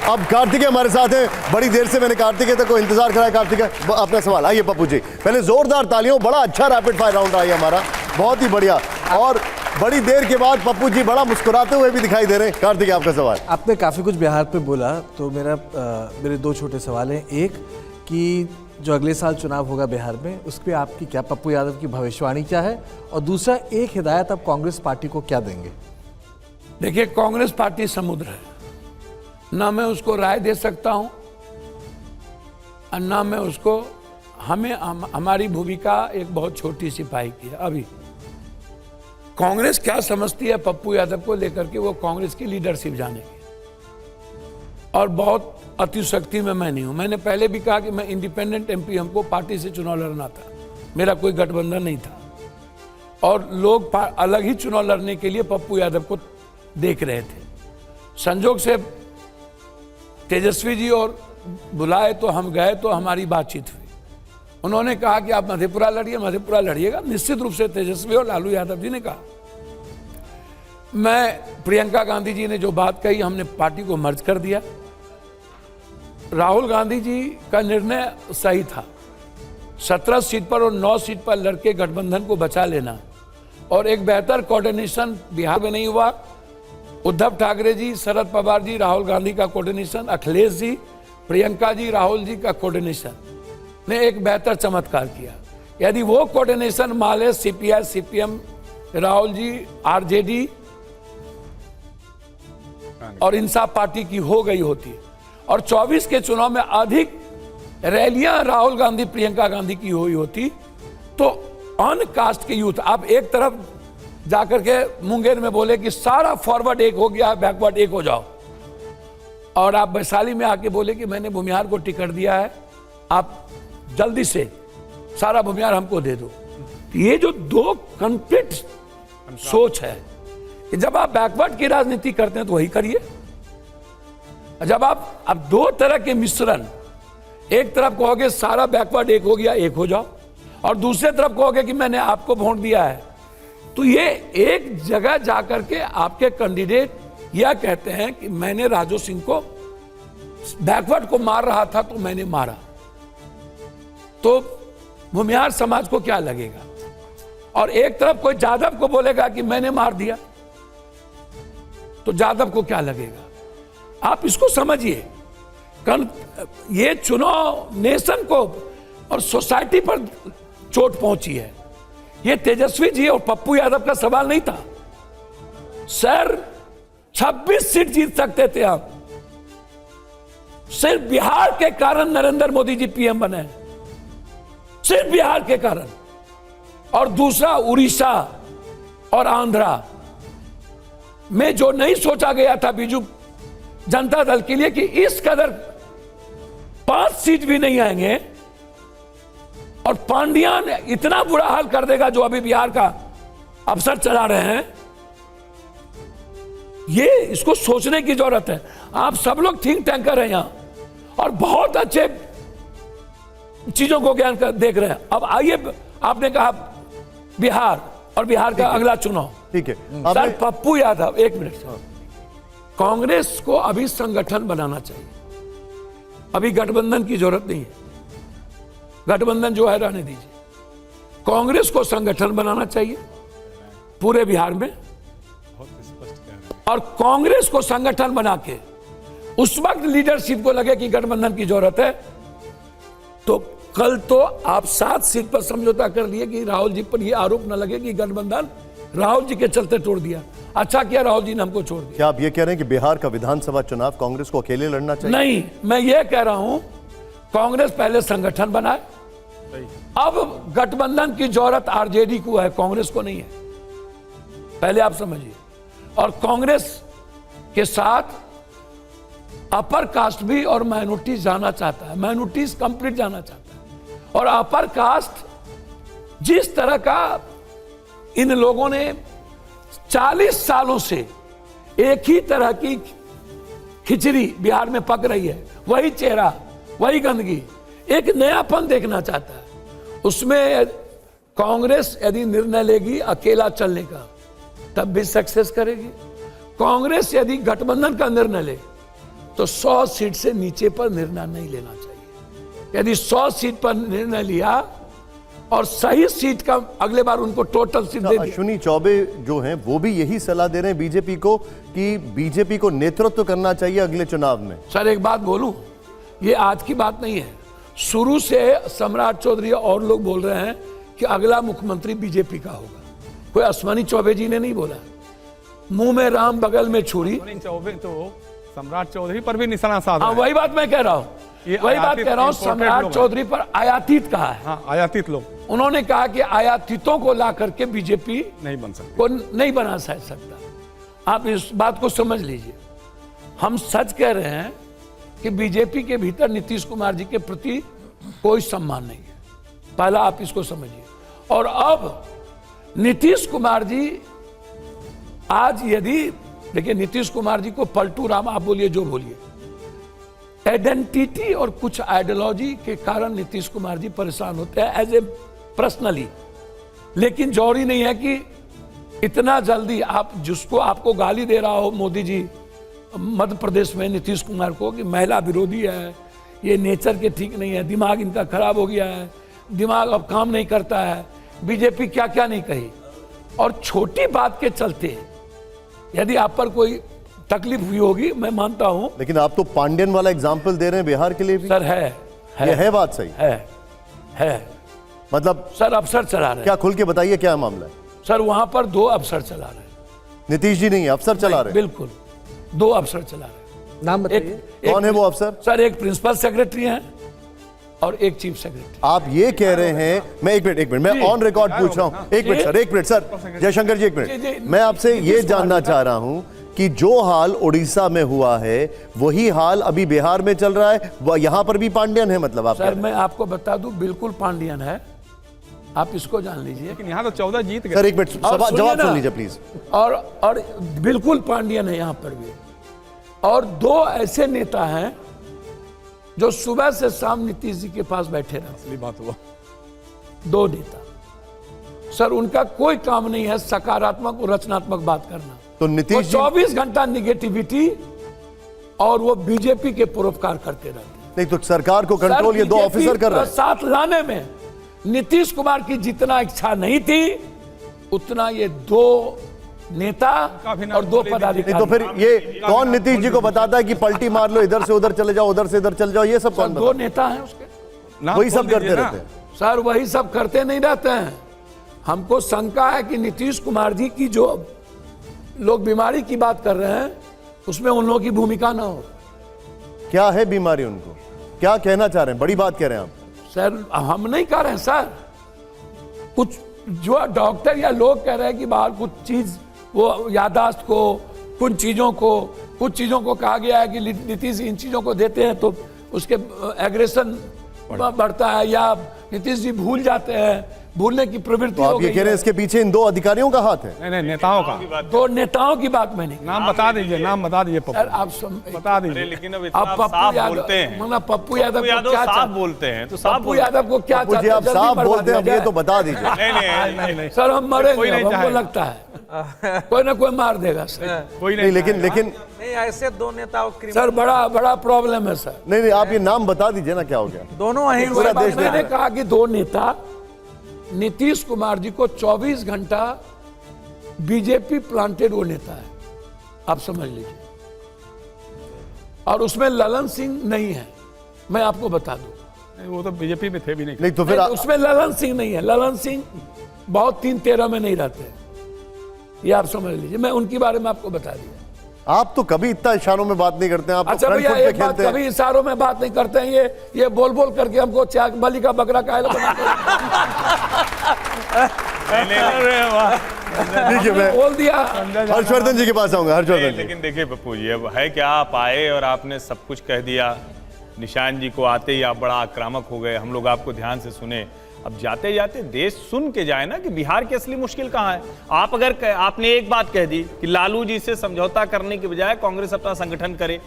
अब कार्तिकेय हमारे साथ है, बड़ी देर से मैंने कार्तिकेय तक को इंतजार करा है। कार्तिकेय अपना सवाल। आइए पप्पू जी, पहले जोरदार तालियों, बड़ा अच्छा रैपिड फायर राउंड रहा है हमारा, बहुत ही बढ़िया। और बड़ी देर के बाद पप्पू जी बड़ा मुस्कुराते हुए भी दिखाई दे रहे हैं। कार्तिकेय आपका सवाल। आपने काफ़ी कुछ बिहार पे बोला, तो मेरे दो छोटे सवाल हैं। एक कि जो अगले साल चुनाव होगा बिहार में, उस पर आपकी क्या, पप्पू यादव की भविष्यवाणी क्या है? और दूसरा, एक हिदायत आप कांग्रेस पार्टी को क्या देंगे? देखिए कांग्रेस पार्टी समुद्र है, ना मैं उसको राय दे सकता हूं और ना मैं उसको, हमारी भूमिका एक बहुत छोटी सी पाई की है। अभी कांग्रेस क्या समझती है पप्पू यादव को लेकर के, वो कांग्रेस की लीडरशिप जानेगी। और बहुत अतिशक्ति में मैं नहीं हूं। मैंने पहले भी कहा कि मैं इंडिपेंडेंट एमपी, हमको पार्टी से चुनाव लड़ना था, मेरा कोई गठबंधन नहीं था। और लोग अलग ही चुनाव लड़ने के लिए पप्पू यादव को देख रहे थे। संजोग से तेजस्वी जी और बुलाए तो हम गए, तो हमारी बातचीत हुई। उन्होंने कहा कि आप मधेपुरा लड़िए, मधेपुरा लड़िएगा। निश्चित रूप से तेजस्वी और लालू यादव जी ने कहा। मैं, प्रियंका गांधी जी ने जो बात कही, हमने पार्टी को मर्ज कर दिया। राहुल गांधी जी का निर्णय सही था, 17 सीट पर और 9 सीट पर लड़के गठबंधन को बचा लेना। और एक बेहतर कोऑर्डिनेशन बिहार में नहीं हुआ। उद्धव ठाकरे जी, शरद पवार जी, राहुल गांधी का कोऑर्डिनेशन, अखिलेश जी, प्रियंका जी, राहुल जी का कोऑर्डिनेशन ने एक बेहतर चमत्कार किया। यदि वो कोऑर्डिनेशन माले CPI, CPM, Rahul ji, RJD और इंसाफ पार्टी की हो गई होती, और 24 के चुनाव में अधिक रैलियां राहुल गांधी, प्रियंका गांधी की हुई होती, तो अनकास्ट के यूथ, आप एक तरफ जाकर के मुंगेर में बोले कि सारा फॉरवर्ड एक हो गया, बैकवर्ड एक हो जाओ, और आप वैशाली में आके बोले कि मैंने भूमिहार को टिकट दिया है, आप जल्दी से सारा भूमिहार हमको दे दो। ये जो दो कंप्लीट सोच है कि जब आप बैकवर्ड की राजनीति करते हैं तो वही करिए। जब आप अब दो तरह के मिश्रण, एक तरफ कहोगे सारा बैकवर्ड एक हो गया, एक हो जाओ, और दूसरे तरफ कहोगे कि मैंने आपको वोट दिया है, तो ये एक जगह जाकर के आपके कैंडिडेट यह कहते हैं कि मैंने राजू सिंह को बैकवर्ड को मार रहा था तो मैंने मारा, तो भूमिहार समाज को क्या लगेगा? और एक तरफ कोई जादव को बोलेगा कि मैंने मार दिया, तो जादव को क्या लगेगा? आप इसको समझिए। ये चुनाव नेशन को और सोसाइटी पर चोट पहुंची है। ये तेजस्वी जी और पप्पू यादव का सवाल नहीं था सर। 26 सीट जीत सकते थे आप। सिर्फ बिहार के कारण नरेंद्र मोदी जी पीएम बने, सिर्फ बिहार के कारण। और दूसरा उड़ीसा और आंध्रा में जो नहीं सोचा गया था बीजू जनता दल के लिए कि इस कदर 5 सीट भी नहीं आएंगे और पांड्यान इतना बुरा हाल कर देगा जो अभी बिहार का अफसर चला रहे हैं। ये इसको सोचने की जरूरत है। आप सब लोग थिंक टैंकर हैं यहां और बहुत अच्छे चीजों को ज्ञान देख रहे हैं। अब आइए, आपने कहा बिहार और बिहार का अगला चुनाव, ठीक है सर पप्पू यादव, एक मिनट सर, कांग्रेस को अभी संगठन बनाना चाहिए। अभी गठबंधन की जरूरत नहीं है, गठबंधन जो है रहने दीजिए। कांग्रेस को संगठन बनाना चाहिए पूरे बिहार में, और कांग्रेस को संगठन बना के उस वक्त लीडरशिप को लगे कि गठबंधन की जरूरत है, तो कल तो आप 7 सीट पर समझौता कर लिए कि राहुल जी पर यह आरोप न लगे कि गठबंधन राहुल जी के चलते तोड़ दिया। अच्छा किया राहुल जी ने हमको छोड़ दिया। क्या आप ये कह रहे हैं कि बिहार का विधानसभा चुनाव कांग्रेस को अकेले लड़ना चाहिए? नहीं, मैं ये कह रहा हूं कांग्रेस पहले संगठन बनाए। अब गठबंधन की जरूरत आरजेडी को है, कांग्रेस को नहीं है, पहले आप समझिए। और कांग्रेस के साथ अपर कास्ट भी और माइनॉरिटीज जाना चाहता है, माइनॉरिटीज कंप्लीट जाना चाहता है। और अपर कास्ट जिस तरह का इन लोगों ने 40 सालों से एक ही तरह की खिचड़ी बिहार में पक रही है, वही चेहरा, वही गंदगी, एक नयापन देखना चाहता है। उसमें कांग्रेस यदि निर्णय लेगी अकेला चलने का तब भी सक्सेस करेगी। कांग्रेस यदि गठबंधन का निर्णय ले तो 100 सीट से नीचे पर निर्णय नहीं लेना चाहिए। यदि 100 सीट पर निर्णय लिया और सही सीट का अगले बार उनको टोटल सीट दे दी। अश्विनी चौबे जो हैं वो भी यही सलाह दे रहे हैं बीजेपी को कि बीजेपी को नेतृत्व करना चाहिए अगले चुनाव में। सर एक बात बोलूं, ये आज की बात नहीं है, शुरू से सम्राट चौधरी और लोग बोल रहे हैं कि अगला मुख्यमंत्री बीजेपी का होगा। कोई अश्विनी चौबे जी ने नहीं बोला। मुंह में राम बगल में छुरी। चौबे तो सम्राट चौधरी पर भी निशाना साधा हाँ, है। वही बात मैं कह रहा हूँ, वही बात कह रहा हूँ। सम्राट चौधरी पर आयातित कहा है। हाँ, आयातित लोग उन्होंने कहा कि आयातितों को ला करके बीजेपी नहीं बन सकते, को नहीं बना सकता। आप इस बात को समझ लीजिए। हम सच कह रहे हैं कि बीजेपी के भीतर नीतीश कुमार जी के प्रति कोई सम्मान नहीं है, पहला आप इसको समझिए। और अब नीतीश कुमार जी आज यदि देखिए, नीतीश कुमार जी को पलटू राम आप बोलिए जो बोलिए, आइडेंटिटी और कुछ आइडियोलॉजी के कारण नीतीश कुमार जी परेशान होते हैं एज ए पर्सनली। लेकिन जरूरी नहीं है कि इतना जल्दी आप जिसको आपको गाली दे रहा हो मोदी जी मध्य प्रदेश में नीतीश कुमार को कि महिला विरोधी है, ये नेचर के ठीक नहीं है, दिमाग इनका खराब हो गया है, दिमाग अब काम नहीं करता है, बीजेपी क्या क्या नहीं कही। और छोटी बात के चलते यदि आप पर कोई तकलीफ हुई होगी, मैं मानता हूं। लेकिन आप तो पांड्यन वाला एग्जाम्पल दे रहे हैं बिहार के लिए भी। सर ये है बात सही है मतलब सर अफसर चला रहे हैं। क्या खुल के बताइए क्या मामला है? सर वहां पर 2 अफसर चला रहे हैं। नीतीश जी नहीं, अफसर चला रहे हैं। बिल्कुल 2 अफसर चला रहे हैं। नाम बताइए। कौन है वो अफसर? सर एक प्रिंसिपल सेक्रेटरी हैं और एक चीफ सेक्रेटरी। आप ये कह रहे हैं, मैं एक मिनट मैं ऑन रिकॉर्ड पूछ रहा हूं। एक मिनट सर जयशंकर जी, एक मिनट मैं आपसे ये जानना चाह रहा हूं कि जो हाल उड़ीसा में हुआ है वही हाल अभी बिहार में चल रहा है, वह यहां पर भी पांड्यन है मतलब? आप सर मैं आपको बता दूं, बिल्कुल पांड्यन है, आप इसको जान लीजिए। लेकिन यहाँ तो 14 जीत गए। सर एक मिनट जवाब सुन लीजिए प्लीज। और बिल्कुल पांड्यन है यहां पर भी। और 2 ऐसे नेता हैं जो सुबह से शाम नीतीश जी के पास बैठे रहते। असली बात हुआ 2 नेता सर, उनका कोई काम नहीं है सकारात्मक और रचनात्मक बात करना। तो नीतीश 24 घंटा निगेटिविटी और वो बीजेपी के परोपकार करते रहते हैं। नहीं तो सरकार को कंट्रोल सर, ये 2 ऑफिसर कर रहे हैं। साथ लाने में नीतीश कुमार की जितना इच्छा नहीं थी उतना ये 2 नेता और 2 नहीं पदाधिकारी। तो फिर ये कौन नीतीश जी को बताता है कि पलटी मार लो, इधर से उधर चले जाओ, उधर से इधर चले जाओ, ये सब कौन 2 बताता नेता हैं उसके। है? वही सब करते रहते हैं। सर वही सब करते नहीं रहते हैं। हमको शंका है कि नीतीश कुमार जी की जो लोग बीमारी की बात कर रहे हैं उसमें उन लोगों की भूमिका ना हो। क्या है बीमारी उनको, क्या कहना चाह रहे हैं, बड़ी बात कह रहे हैं आप। सर हम नहीं कह रहे हैं सर, कुछ जो डॉक्टर या लोग कह रहे हैं कि बाहर कुछ चीज वो यादाश्त को, कुछ चीजों को कहा गया है कि नीतीश इन चीजों को देते हैं तो उसके एग्रेशन बढ़ता है या नीतीश जी भूल जाते हैं, भूलने की प्रवृत्ति तो हो आप ये गई कह रहे हैं इसके पीछे इन 2 अधिकारियों का हाथ है? नहीं, नेताओं का। 2 नेताओं की बात मैंने की। नाम बता दीजिए, नाम बता दीजिए सर पप्पू, आप बता अरे दीजिए। लेकिन अब इतना आप आप पप्पू साफ यादव बोलते हैं, मतलब पप्पू यादव को क्या साफ बोलते हैं तो साफ पप्पू यादव को क्या बापू जी आप जल्दी साफ मरवा बोलते हैं, अब दिया ये तो जाए। बता दीजिए। नहीं, सर हम मरेंगे, कोई नहीं हमको चाहेगा। लगता है कोई ना कोई मार देगा सर। कोई नहीं लेकिन नहीं, ऐसे 2 नेताओं सर बड़ा प्रॉब्लम है सर। नहीं आप ये नाम बता दीजिए ना, क्या हो गया? दोनों अहिंसा पूरा देश देख मैंने रहा है। कहा कि 2 नेता नीतीश कुमार जी को 24 घंटा बीजेपी प्लांटेड वो नेता है, आप समझ लीजिए। और उसमें ललन सिंह नहीं है, मैं आपको बता दूं। नहीं, वो तो बीजेपी में थे भी नहीं। नहीं तो फिर नहीं, उसमें ललन सिंह नहीं है। ललन सिंह बहुत 3-13 में नहीं रहते, ये आप समझ लीजिए। मैं उनके बारे में आपको बता दिया। आप तो कभी इतना इशारों में बात नहीं करते हैं, आप तो अच्छा फ्रंट भैया फुट पे एक बात, खेलते हैं। कभी इशारों में बात नहीं करते हैं। ये बोल करके हमको चाक बलि का बकरा काहे बनाते ठीक है, मैं बोल दिया। हर्षवर्धन जी के पास आऊंगा। हर्षवर्धन जी, लेकिन देखिए पप्पू जी, अब है क्या, आप आए और आपने सब कुछ कह दिया। निशान जी को आते ही आप बड़ा आक्रामक हो गए, हम लोग आपको ध्यान से सुने। अब जाते जाते देश सुन के जाए ना कि बिहार की असली मुश्किल कहाँ है। आप अगर आपने एक बात कह दी कि लालू जी से समझौता करने के बजाय कांग्रेस अपना संगठन करे,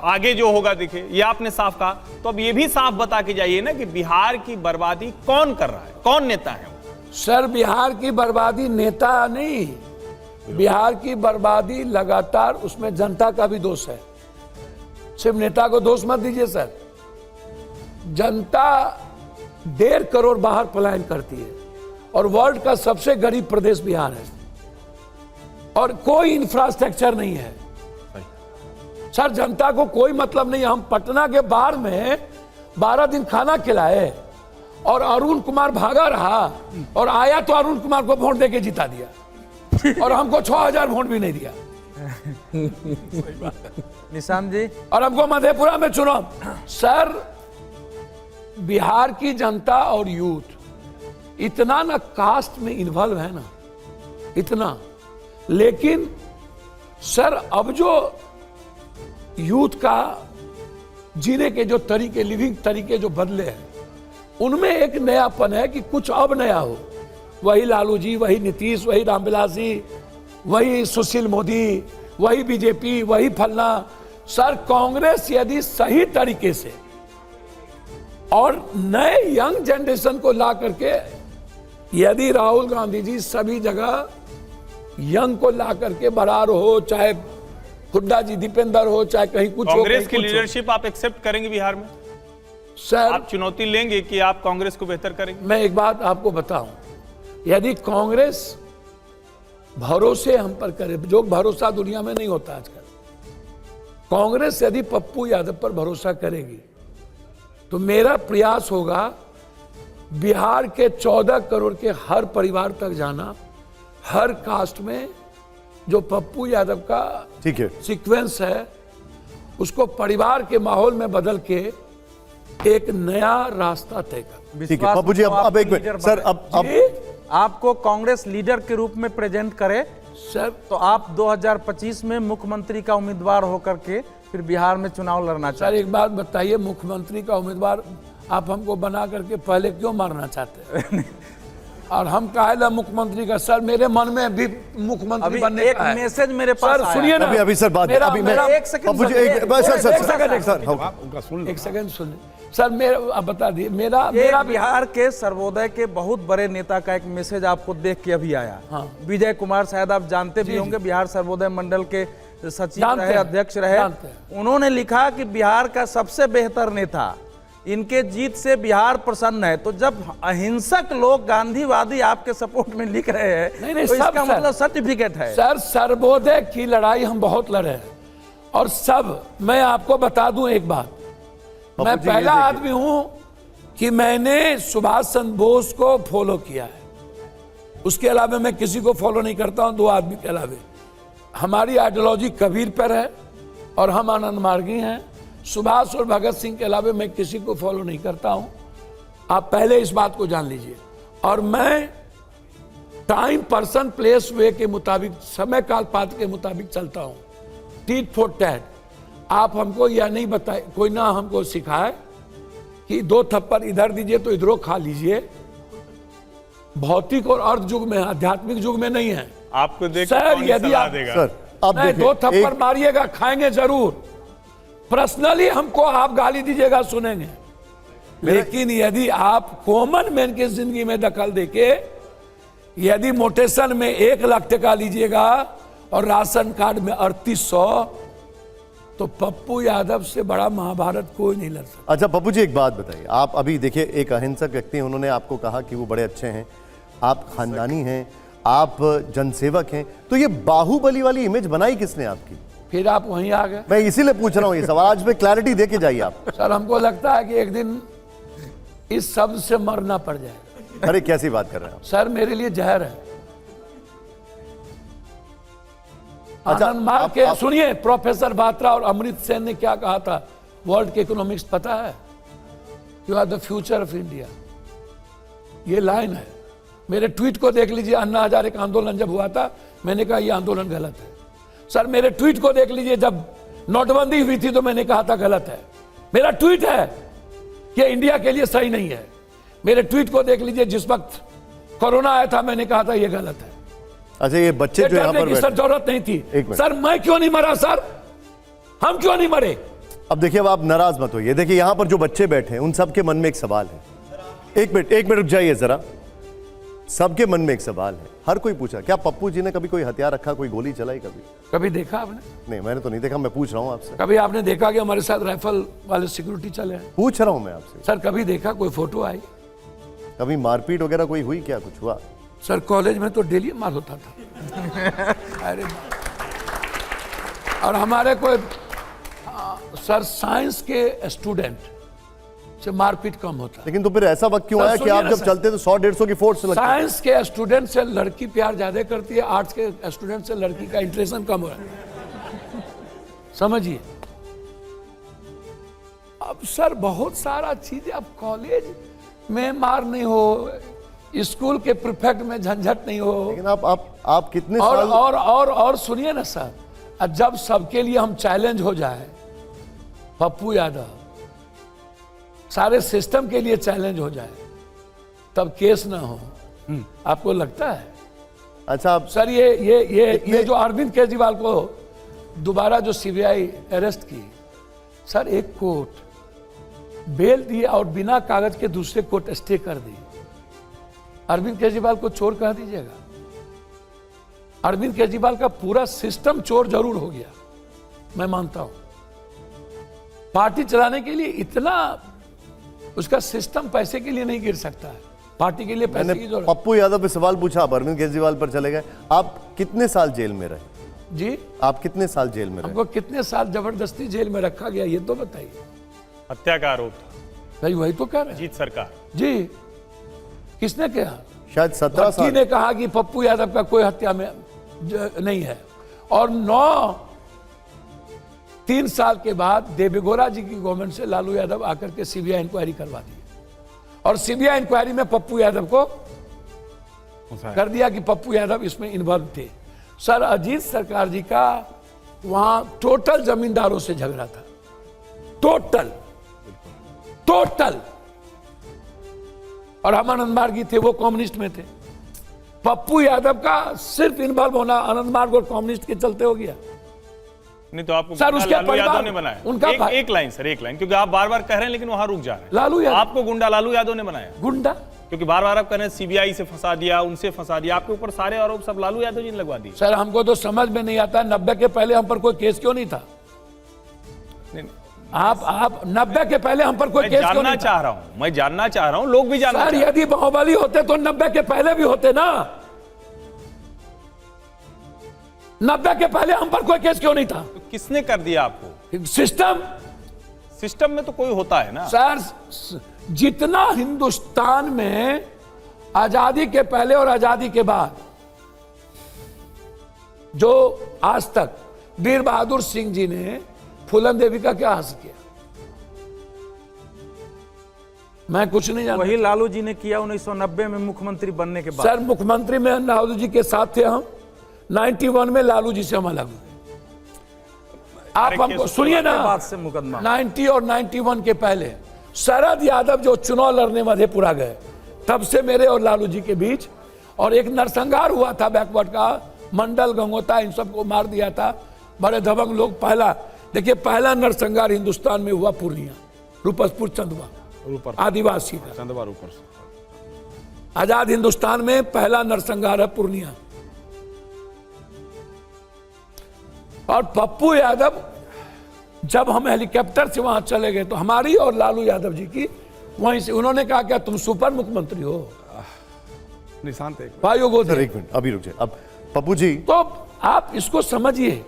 आगे जो होगा देखे, ये आपने साफ कहा। तो अब ये भी साफ बता के जाइए ना कि बिहार की बर्बादी कौन कर रहा है, कौन नेता है? सर बिहार की बर्बादी नेता नहीं, बिहार की बर्बादी लगातार उसमें जनता का भी दोष है। सिर्फ नेता को दोष मत दीजिए सर। जनता 1.5 करोड़ बाहर पलायन करती है और वर्ल्ड का सबसे गरीब प्रदेश बिहार है और कोई इंफ्रास्ट्रक्चर नहीं है। सर जनता को कोई मतलब नहीं। हम पटना के बार में 12 दिन खाना खिलाए और अरुण कुमार भागा रहा और आया तो अरुण कुमार को वोट देके जिता दिया और हमको 6000 वोट भी नहीं दिया। निशान जी, और हमको मधेपुरा में चुनाव। सर बिहार की जनता और यूथ इतना ना कास्ट में इन्वॉल्व है ना, इतना। लेकिन सर अब जो यूथ का जीने के जो तरीके, लिविंग तरीके जो बदले हैं, उनमें एक नयापन है कि कुछ अब नया हो। वही लालू जी, वही नीतीश, वही रामविलास जी, वही सुशील मोदी, वही बीजेपी, वही फलना। सर कांग्रेस यदि सही तरीके से और नए यंग जनरेशन को ला करके, यदि राहुल गांधी जी सभी जगह यंग को ला करके बरार हो, चाहे हुड्डा जी दीपेंद्र हो, चाहे कहीं कुछ हो, कांग्रेस की कहीं कुछ हो। लीडरशिप आप एक्सेप्ट करेंगे बिहार में? सर आप चुनौती लेंगे कि आप कांग्रेस को बेहतर करेंगे? मैं एक बात आपको बताऊं, यदि कांग्रेस भरोसे हम पर करे, जो भरोसा दुनिया में नहीं होता आजकल, कांग्रेस यदि पप्पू यादव पर भरोसा करेगी तो मेरा प्रयास होगा बिहार के 14 करोड़ के हर परिवार तक जाना, हर कास्ट में जो पप्पू यादव का ठीक है, सीक्वेंस है उसको परिवार के माहौल में बदल के एक नया रास्ता तय कर। ठीक है पप्पू जी, अब एक मिनट सर, अब आपको कांग्रेस लीडर के रूप में प्रेजेंट करे सर, तो आप 2025 में मुख्यमंत्री का उम्मीदवार होकर के फिर बिहार में चुनाव लड़ना सर चाहते एक बात बताइए, मुख्यमंत्री का उम्मीदवार आप हमको बना करके पहले क्यों मारना चाहते हैं? और हम कहे ना मुख्यमंत्री का, सर मेरे मन में भी मुख्यमंत्री अभी बनने एक का है। मैसेज मेरे पास सर आया सुनिए ना, अभी सर बात मेरा- अभी मैं मेरा- एक सेकंड पप्पू जी, सुनिए, एक सर सर एक सेकंड, एक सर आप उनका सुन लो। एक सेकंड सुनिए सर, मेरा आप बता दिए, मेरा ये मेरा बिहार के सर्वोदय के बहुत बड़े नेता का एक मैसेज आपको देख के अभी आया। हाँ। विजय कुमार, शायद आप जानते भी होंगे, बिहार सर्वोदय मंडल के सचिव जानते रहे, हैं, अध्यक्ष रहे। जानते हैं। उन्होंने लिखा कि बिहार का सबसे बेहतर नेता इनके जीत से बिहार प्रसन्न है। तो जब अहिंसक लोग गांधीवादी आपके सपोर्ट में लिख रहे हैं नहीं, तो सब इसका सर। मतलब सर्टिफिकेट है। सर, सर्वोदय की लड़ाई हम बहुत लड़े हैं और सब, मैं आपको बता दूं एक बात, मैं जी, ये पहला देखिए। आदमी हूं कि मैंने सुभाष चंद्र बोस को फॉलो किया है। उसके अलावा मैं किसी को फॉलो नहीं करता हूं, दो आदमी के अलावा। हमारी आइडियोलॉजी कबीर पर है और हम आनंद मार्गी हैं। सुभाष और भगत सिंह के अलावा मैं किसी को फॉलो नहीं करता हूं। आप पहले इस बात को जान लीजिए। और मैं टाइम, पर्सन, प्लेस, वे के मुताबिक, समय काल पात्र के मुताबिक चलता हूं। Tit for tat. आप हमको यह नहीं बताए, कोई ना हमको सिखाए कि 2 थप्पड़ इधर दीजिए तो इधरों खा लीजिए। भौतिक और अर्थ युग में, आध्यात्मिक युग में नहीं है। आपको देख सर, यदि सलाह आप देगा? सर अब नहीं, देखिए 2 थप्पड़ एक- मारिएगा, खाएंगे जरूर। पर्सनली हमको आप गाली दीजिएगा, सुनेंगे। लेकिन यदि आप कॉमन मैन की जिंदगी में दखल देके यदि मोटेशन में 1 लाख टका लीजिएगा और राशन कार्ड में 3800, तो पप्पू यादव से बड़ा महाभारत कोई नहीं लड़ सकता। अच्छा पप्पू जी, एक बात बताइए। आप अभी देखिए, एक अहिंसक व्यक्ति हैं, उन्होंने आपको कहा कि वो बड़े अच्छे हैं, आप खानदानी हैं, आप जनसेवक हैं, तो ये बाहुबली वाली इमेज बनाई किसने आपकी? फिर आप वहीं आ गए। मैं इसीलिए पूछ रहा हूँ ये सवाल, आज में क्लैरिटी दे के जाइए आप। सर, हमको लगता है कि एक दिन इस शब्द से मरना पड़ जाएगा। अरे कैसी बात कर रहे हैं आप? सर, मेरे लिए जहर है। अच्छा, आनंद मार्ग आप- के सुनिए, प्रोफेसर बात्रा और अमृत सेन ने क्या कहा था वर्ल्ड के इकोनॉमिक्स, पता है? You are the future of India. ये लाइन है। मेरे ट्वीट को देख लीजिए। अन्ना हजारे का आंदोलन जब हुआ था, मैंने कहा यह आंदोलन गलत है। सर, मेरे ट्वीट को देख लीजिए। जब नोटबंदी हुई थी तो मैंने कहा था गलत है। मेरा ट्वीट है कि इंडिया के लिए सही नहीं है। मेरे ट्वीट को देख लीजिए। जिस वक्त कोरोना आया था मैंने कहा था यह गलत है। अच्छा, ये बच्चे जो यहाँ डरने पर की सर बैठे, जरूरत नहीं थी। एक मिनट। सर, मैं क्यों नहीं मरा? सर, हम क्यों नहीं मरे? अब देखिए, अब आप नाराज मत होइए। देखिए, यहाँ पर जो बच्चे बैठे हैं उन सबके मन में एक सवाल है। एक मिनट रुक जाइए जरा। सबके मन में एक सवाल है, हर कोई पूछा, क्या पप्पू जी ने कभी कोई हथियार रखा, कोई गोली चलाई कभी? कभी देखा आपने? नहीं, मैंने तो नहीं देखा, मैं पूछ रहा हूँ आपसे। कभी आपने देखा कि हमारे साथ राइफल वाले सिक्योरिटी चले हैं? पूछ रहा हूँ मैं आपसे। सर, कभी देखा कोई फोटो आई? कभी मारपीट वगैरह कोई हुई, क्या कुछ हुआ? सर, कॉलेज में तो डेली मार होता था। अरे, और हमारे कोई सर साइंस के स्टूडेंट से मारपीट कम होता है। लेकिन तो फिर ऐसा वक्त क्यों सर, आया कि सुनिए आप ना जब सर। चलते तो 100-150 की फोर्स लगती है? साइंस के स्टूडेंट से लड़की प्यार ज्यादा करती है, आर्ट्स के स्टूडेंट से लड़की का इंटरेस्ट कम हो रहा है। समझिए। अब सर, बहुत सारा चीजें, अब कॉलेज में मार नहीं हो, स्कूल के प्रिफेक्ट में झंझट नहीं हो। लेकिन आप कितने और साल और और और सुनिए ना सर, अब जब सबके लिए हम चैलेंज हो जाए, पप्पू यादव सारे सिस्टम के लिए चैलेंज हो जाए, तब केस ना हो। आपको लगता है? अच्छा, आप सर, ये जो अरविंद केजरीवाल को दोबारा जो सीबीआई अरेस्ट की, सर, एक कोर्ट बेल दिए और बिना कागज के दूसरे कोर्ट स्टे कर दी। अरविंद केजरीवाल को चोर कह दीजिएगा। अरविंद केजरीवाल का पूरा सिस्टम चोर जरूर हो गया, मैं मानता हूं। पार्टी चलाने के लिए इतना उसका सिस्टम पैसे के लिए नहीं गिर सकता है। पार्टी के लिए पैसे मैंने की जरूरत। पप्पू यादव पे सवाल पूछा, आप अरविंद केजरीवाल पर चले गए। आप कितने साल जेल में रहे? जी, आप कितने साल जेल में रहे? हमको कितने साल जबरदस्ती जेल में रखा गया, ये तो बताइए। हत्या का आरोप था, भाई, वही तो कह रहे हैं। जीत सरकार। जी, किसने कहा? शायद 17 भट्टी साल। ने कहा कि पप्पू यादव का कोई हत्या में नहीं है। और 3 साल के बाद देवेगौड़ा जी की गवर्नमेंट से लालू यादव आकर के सीबीआई इंक्वायरी करवा दी, और सीबीआई इंक्वायरी में पप्पू यादव को कर दिया कि पप्पू यादव इसमें इन्वॉल्व थे। सर, अजीत सरकार जी का वहां टोटल जमींदारों से झगड़ा था। टोटल। और हम आनंद मार्गी थे, वो कम्युनिस्ट में थे। पप्पू यादव का सिर्फ इन्वॉल्व होना आनंद मार्ग और कम्युनिस्ट के चलते हो गया। नहीं तो आपको सर, गुंडा उसके लालू यादव परिवार- ने बनाया। उनका भाई- एक लाइन सर, एक लाइन, क्योंकि आप बार बार कह रहे हैं लेकिन वहां रुक जा रहे हैं। लालू यादव। आपको गुंडा लालू यादव ने बनाया, गुंडा? क्योंकि बार बार आप कह रहे हैं सीबीआई से फंसा दिया, उनसे फंसा दिया, आपके ऊपर सारे आरोप सब लालू यादव जी ने लगवा दिए। सर, हमको तो समझ में नहीं आता 90 के पहले हम पर कोई केस क्यों नहीं था? नहीं, आप 90 के पहले हम पर कोई मैं केस क्यों जानना नहीं था? चाह रहा हूं, मैं जानना चाह रहा हूं, लोग भी जानना सर चाह रहे यदि बाहुबली होते तो 90 के पहले भी होते ना। 90 के पहले हम पर कोई केस क्यों नहीं था? हैं। तो किसने कर दिया आपको? सिस्टम। सिस्टम में तो कोई होता है ना। सर जितना हिंदुस्तान में आजादी के पहले और आजादी के बाद जो आज तक वीर बहादुर सिंह जी ने फूलन देवी का क्या हासिल किया, मैं कुछ नहीं जानता। वही लालू जी ने किया 1990 में मुख्यमंत्री बनने के बाद। सर मुख्यमंत्री में लालू जी के साथ थे हम। 91 में लालू जी से हम अलग हुए। आप हमको सुनिए ना, बाद से मुकदमा 90 और 91 के पहले शरद यादव जो चुनाव लड़ने मधेपुरा गए, तब से मेरे और लालू जी के बीच और एक नरसंहार हुआ था बैकवर्ड का, मंडल गंगोता इन सबको मार दिया था, बड़े दबंग लोग। पहला देखिए, पहला नरसंहार हिंदुस्तान में हुआ पूर्णिया, रूपसपुर चंदवा आदिवासी का। चंदवा ऊपर आजाद हिंदुस्तान में पहला नरसंहार है पूर्णिया। और पप्पू यादव जब हम हेलीकॉप्टर से वहां चले गए तो हमारी और लालू यादव जी की वहीं से उन्होंने कहा, क्या तुम सुपर मुख्यमंत्री हो? निशांत एक भाइयों को सर एक मिनट अभी रुक जाए। अब पप्पू जी, तो आप इसको समझिए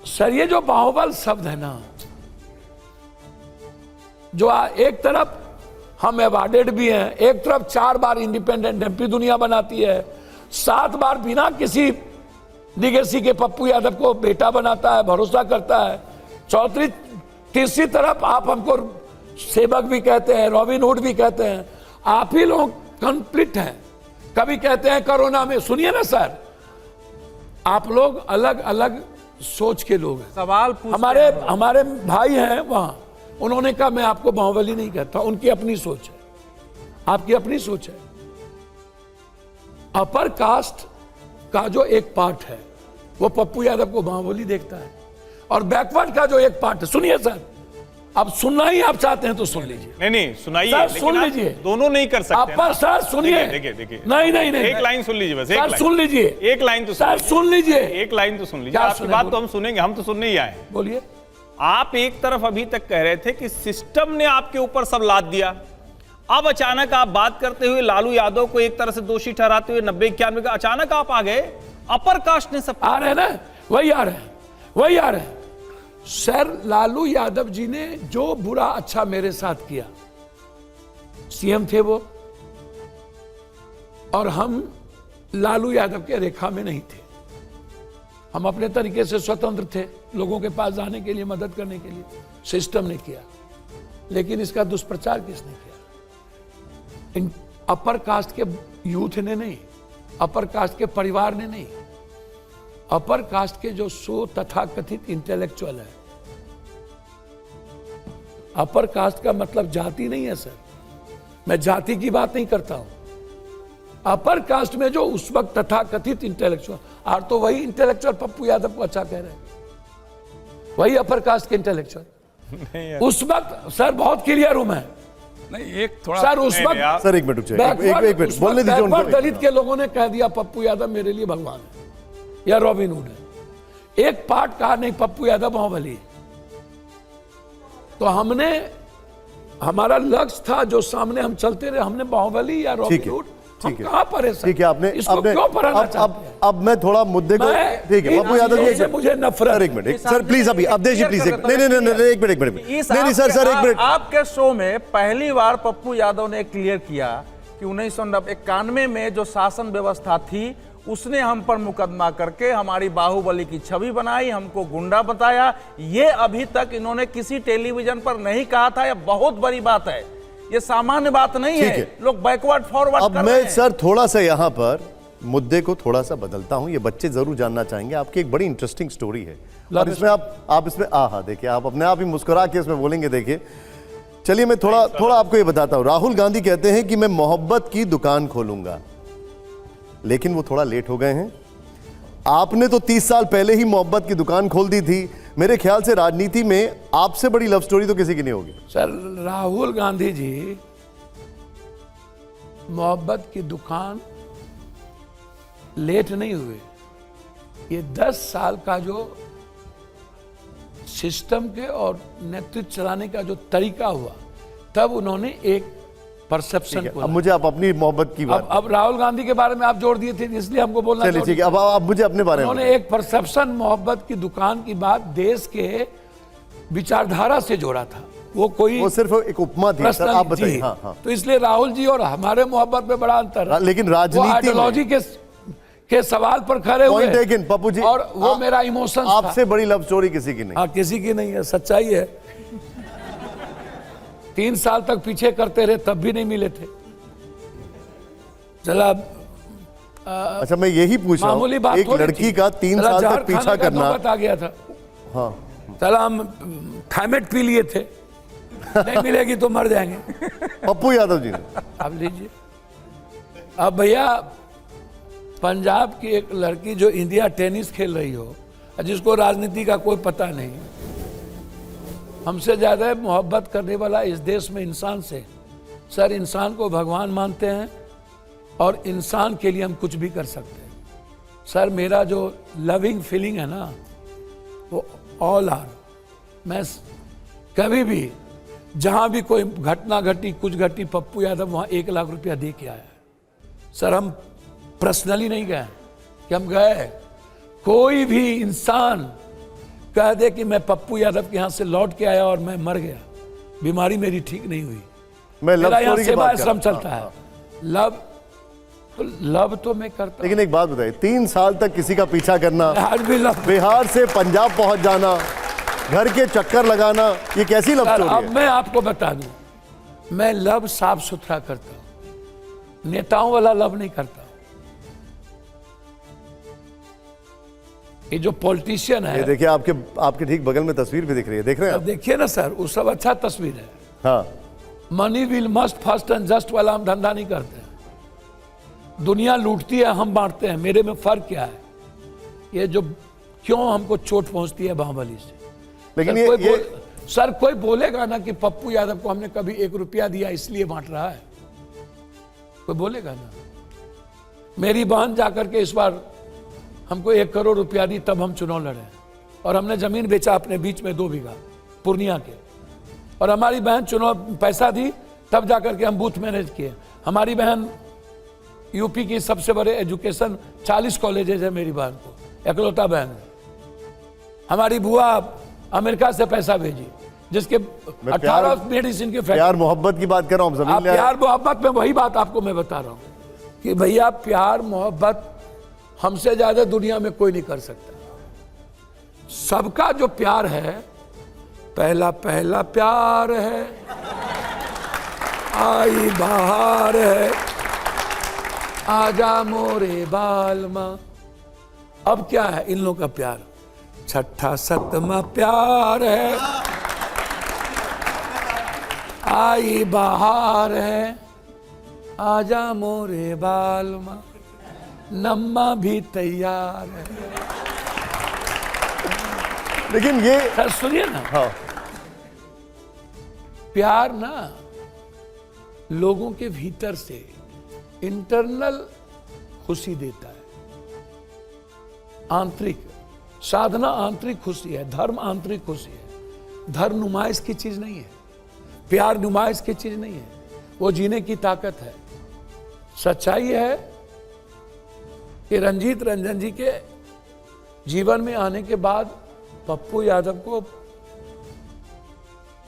सर, ये जो बाहुबल शब्द है ना, जो एक तरफ हम अवार्डेड भी हैं, एक तरफ 4 बार इंडिपेंडेंट एमपी दुनिया बनाती है, 7 बार बिना किसी लीगेसी के पप्पू यादव को बेटा बनाता है, भरोसा करता है। तीसरी तरफ आप हमको सेवक भी कहते हैं, रॉबिन हुड भी कहते हैं। आप ही लोग कंप्लीट हैं। कभी कहते हैं कोरोना में, सुनिए ना सर, आप लोग अलग अलग सोच के लोग हैं। सवाल पूछते हमारे भाई हैं वहां, उन्होंने कहा मैं आपको बाहुबली नहीं कहता, उनकी अपनी सोच है, आपकी अपनी सोच है। अपर कास्ट का जो एक पार्ट है वो पप्पू यादव को बाहुबली देखता है, और बैकवर्ड का जो एक पार्ट है, सुनिए सर, अब सुनना ही आप चाहते हैं तो सुन लीजिए। नहीं सुनाइए, सर, लेकिन सुन आप लीजिए। दोनों नहीं कर सकते आप पर सर सुनिए, देखिए नहीं एक लाइन सुन लीजिए बस, सर सुन लीजिए, एक लाइन तो सर सुन लीजिए, एक लाइन तो सुन लीजिए। क्या आपकी सुने? बात तो हम सुनेंगे, हम तो सुनने ही आए। बोलिए। आप एक तरफ अभी तक कह रहे थे कि सिस्टम ने आपके ऊपर सब लाद दिया, अब अचानक आप बात करते हुए लालू यादव को एक तरह से दोषी ठहराते हुए 90-91 का अचानक आप आ गए अपर कास्ट ने सब। आ रहे हैं ना, वही आ रहे हैं सर। लालू यादव जी ने जो बुरा अच्छा मेरे साथ किया, सीएम थे वो, और हम लालू यादव के रेखा में नहीं थे। हम अपने तरीके से स्वतंत्र थे, लोगों के पास जाने के लिए, मदद करने के लिए। सिस्टम ने किया, लेकिन इसका दुष्प्रचार किसने किया? इन अपर कास्ट के यूथ ने नहीं, अपर कास्ट के परिवार ने नहीं, अपर कास्ट के जो तथाकथित इंटेलेक्चुअल है। अपर कास्ट का मतलब जाति नहीं है सर, मैं जाति की बात नहीं करता हूं। अपर कास्ट में जो उस वक्त तथाकथित इंटेलेक्चुअल, और तो वही इंटेलेक्चुअल पप्पू यादव को अच्छा कह रहे हैं, वही अपर कास्ट के इंटेलेक्चुअल उस वक्त। सर बहुत क्लियर हूं मैं, नहीं एक थोड़ा सर उस वक्त सर एक मिनट रुक जाइए, एक मिनट बोलने दीजिए उनको। दलित के लोगों ने कह दिया पप्पू यादव मेरे लिए भगवान है या रॉबिन हुड है। एक पार्ट कहा नहीं पप्पू यादव बाहुबली। तो हमने, हमारा लक्ष्य था जो सामने हम चलते रहे, हमने बाहुबली या रॉबिन हुड, हम कहां पर है सर? ठीक है, आपने इसको क्यों पढ़ाना चाहते हैं? अब मैं थोड़ा मुद्दे को, ठीक है पप्पू यादव जी, मुझे नफरत। एक मिनट सर प्लीज, अभी अवधेश जी प्लीज, नहीं एक मिनट नहीं सर एक मिनट। आपके शो में पहली बार पप्पू यादव ने क्लियर किया कि 1991 में जो शासन व्यवस्था थी उसने हम पर मुकदमा करके हमारी बाहुबली की छवि बनाई, हमको गुंडा बताया। ये अभी तक इन्होंने किसी टेलीविजन पर नहीं कहा था। यह बहुत बड़ी बात है, ये सामान्य बात नहीं है। लोग बैकवर्ड फॉरवर्ड कर रहे हैं। अब मैं सर थोड़ा सा यहाँ पर मुद्दे को थोड़ा सा बदलता हूँ, ये बच्चे जरूर जानना चाहेंगे। आपकी एक बड़ी इंटरेस्टिंग स्टोरी है और इसमें आप इसमें देखिए, आप अपने आप ही मुस्कुरा के इसमें बोलेंगे। देखिए चलिए मैं थोड़ा आपको ये बताता हूँ। राहुल गांधी कहते हैं कि मैं मोहब्बत की दुकान खोलूंगा, लेकिन वो थोड़ा लेट हो गए हैं। आपने तो 30 साल पहले ही मोहब्बत की दुकान खोल दी थी। मेरे ख्याल से राजनीति में आपसे बड़ी लव स्टोरी तो किसी की नहीं होगी। सर राहुल गांधी जी मोहब्बत की दुकान लेट नहीं हुए। ये 10 साल का जो सिस्टम के और नेतृत्व चलाने का जो तरीका हुआ, तब उन्होंने एक परसेप्शन को अब मुझे आप अपनी मोहब्बत की बात, अब राहुल गांधी के बारे में आप जोड़ दिए थे, इसलिए हमको बोलना चलिए ठीक है, अब आप मुझे अपने बारे में उन्होंने एक परसेप्शन मोहब्बत की दुकान की बात देश के विचारधारा से जोड़ा था। वो कोई वो सिर्फ एक उपमा थी सर, आप बताइए। जी, हाँ हाँ। तो इसलिए राहुल जी और हमारे मोहब्बत में बड़ा अंतर है। लेकिन वो राजनीति में आइडियोलॉजी के सवाल पर खड़े हुए, पॉइंट टेकन पप्पू जी, और वो मेरा इमोशन आपसे बड़ी लव स्टोरी किसी की नहीं। हाँ, किसी की नहीं है, सच्चाई है। 3 साल तक पीछे करते रहे तब भी नहीं मिले थे। चला अच्छा, मैं यही पूछ रहा मामूली हूँ, बात एक लड़की का 3 साल तक पीछा करना, आ गया था। हाँ चला हम थाइमेट पी लिए थे, नहीं मिलेगी तो मर जाएंगे। पप्पू यादव जी ने, अब लीजिए। अब भैया, पंजाब की एक लड़की जो इंडिया टेनिस खेल रही हो, जिसको राजनीति का कोई पता नहीं, हमसे ज्यादा मोहब्बत करने वाला इस देश में इंसान से। सर, इंसान को भगवान मानते हैं और इंसान के लिए हम कुछ भी कर सकते हैं। सर, मेरा जो लविंग फीलिंग है ना, वो ऑल आर। मैं कभी भी जहां भी कोई घटना घटी, कुछ घटी, पप्पू यादव वहां 1 लाख रुपया दे के आया। सर, हम पर्सनली नहीं गए कि हम गए, कोई भी इंसान कह दे कि मैं पप्पू यादव के यहां से लौट के आया और मैं मर गया, बीमारी मेरी ठीक नहीं हुई, मैं लव मेरा यहाँ स्टोरी की सेवा बात कर आश्रम रहा हूँ। चलता है। लव तो मैं करता लेकिन एक बात बताइए, 3 साल तक किसी का पीछा करना, हूं, आज भी लव। बिहार से पंजाब पहुंच जाना, घर के चक्कर लगाना, ये कैसी लव सर, स्टोरी अब है? मैं आपको बता दूं, मैं लव साफ सुथरा करता हूं, नेताओं वाला लव नहीं करता। ये जो पॉलिटिशियन है, ये देखिए, आपके ठीक बगल में तस्वीर भी दिख रही है, देख रहे हैं अब आप? देखिए ना सर, वो सब अच्छा तस्वीर है। हाँ, money will must first and just वाला हम धंधा नहीं करते हैं। दुनिया लूटती है, हम बांटते हैं। मेरे में फर्क क्या है? ये जो क्यों हमको चोट पहुंचती है बाहुबली से। लेकिन सर, कोई बोलेगा ना कि पप्पू यादव को हमने कभी 1 रुपया दिया इसलिए बांट रहा है? कोई बोलेगा ना? मेरी बहन जाकर के इस बार हमको 1 करोड़ रुपया दी, तब हम चुनाव लड़े, और हमने जमीन बेचा अपने बीच में 2 बीघा पूर्णिया के, और हमारी बहन चुनाव पैसा दी, तब जाकर के हम बूथ मैनेज किए। हमारी बहन यूपी की सबसे बड़े एजुकेशन 40 कॉलेजेज है मेरी बहन को, एकलौता बहन है। हमारी बुआ अमेरिका से पैसा भेजी, जिसके 18 मेडिसिन के प्यार मोहब्बत की बात कर रहा हूँ, जमीन ले आए। प्यार मोहब्बत में वही बात आपको मैं बता रहा हूँ कि भैया, प्यार मोहब्बत हमसे ज्यादा दुनिया में कोई नहीं कर सकता। सबका जो प्यार है, पहला पहला प्यार है, आई बहार है, आजा मोरे बालमा। अब क्या है इन लोगों का प्यार? 6ठा 7वां प्यार है, आई बहार है, आजा मोरे बालमा, नम्मा भी तैयार है। लेकिन ये, सर सुनिए ना, हाँ, प्यार ना लोगों के भीतर से इंटरनल खुशी देता है। आंतरिक साधना आंतरिक खुशी है, धर्म आंतरिक खुशी है। धर्म नुमाइश की चीज नहीं है, प्यार नुमाइश की चीज नहीं है, वो जीने की ताकत है। सच्चाई है कि रंजीत रंजन जी के जीवन में आने के बाद पप्पू यादव को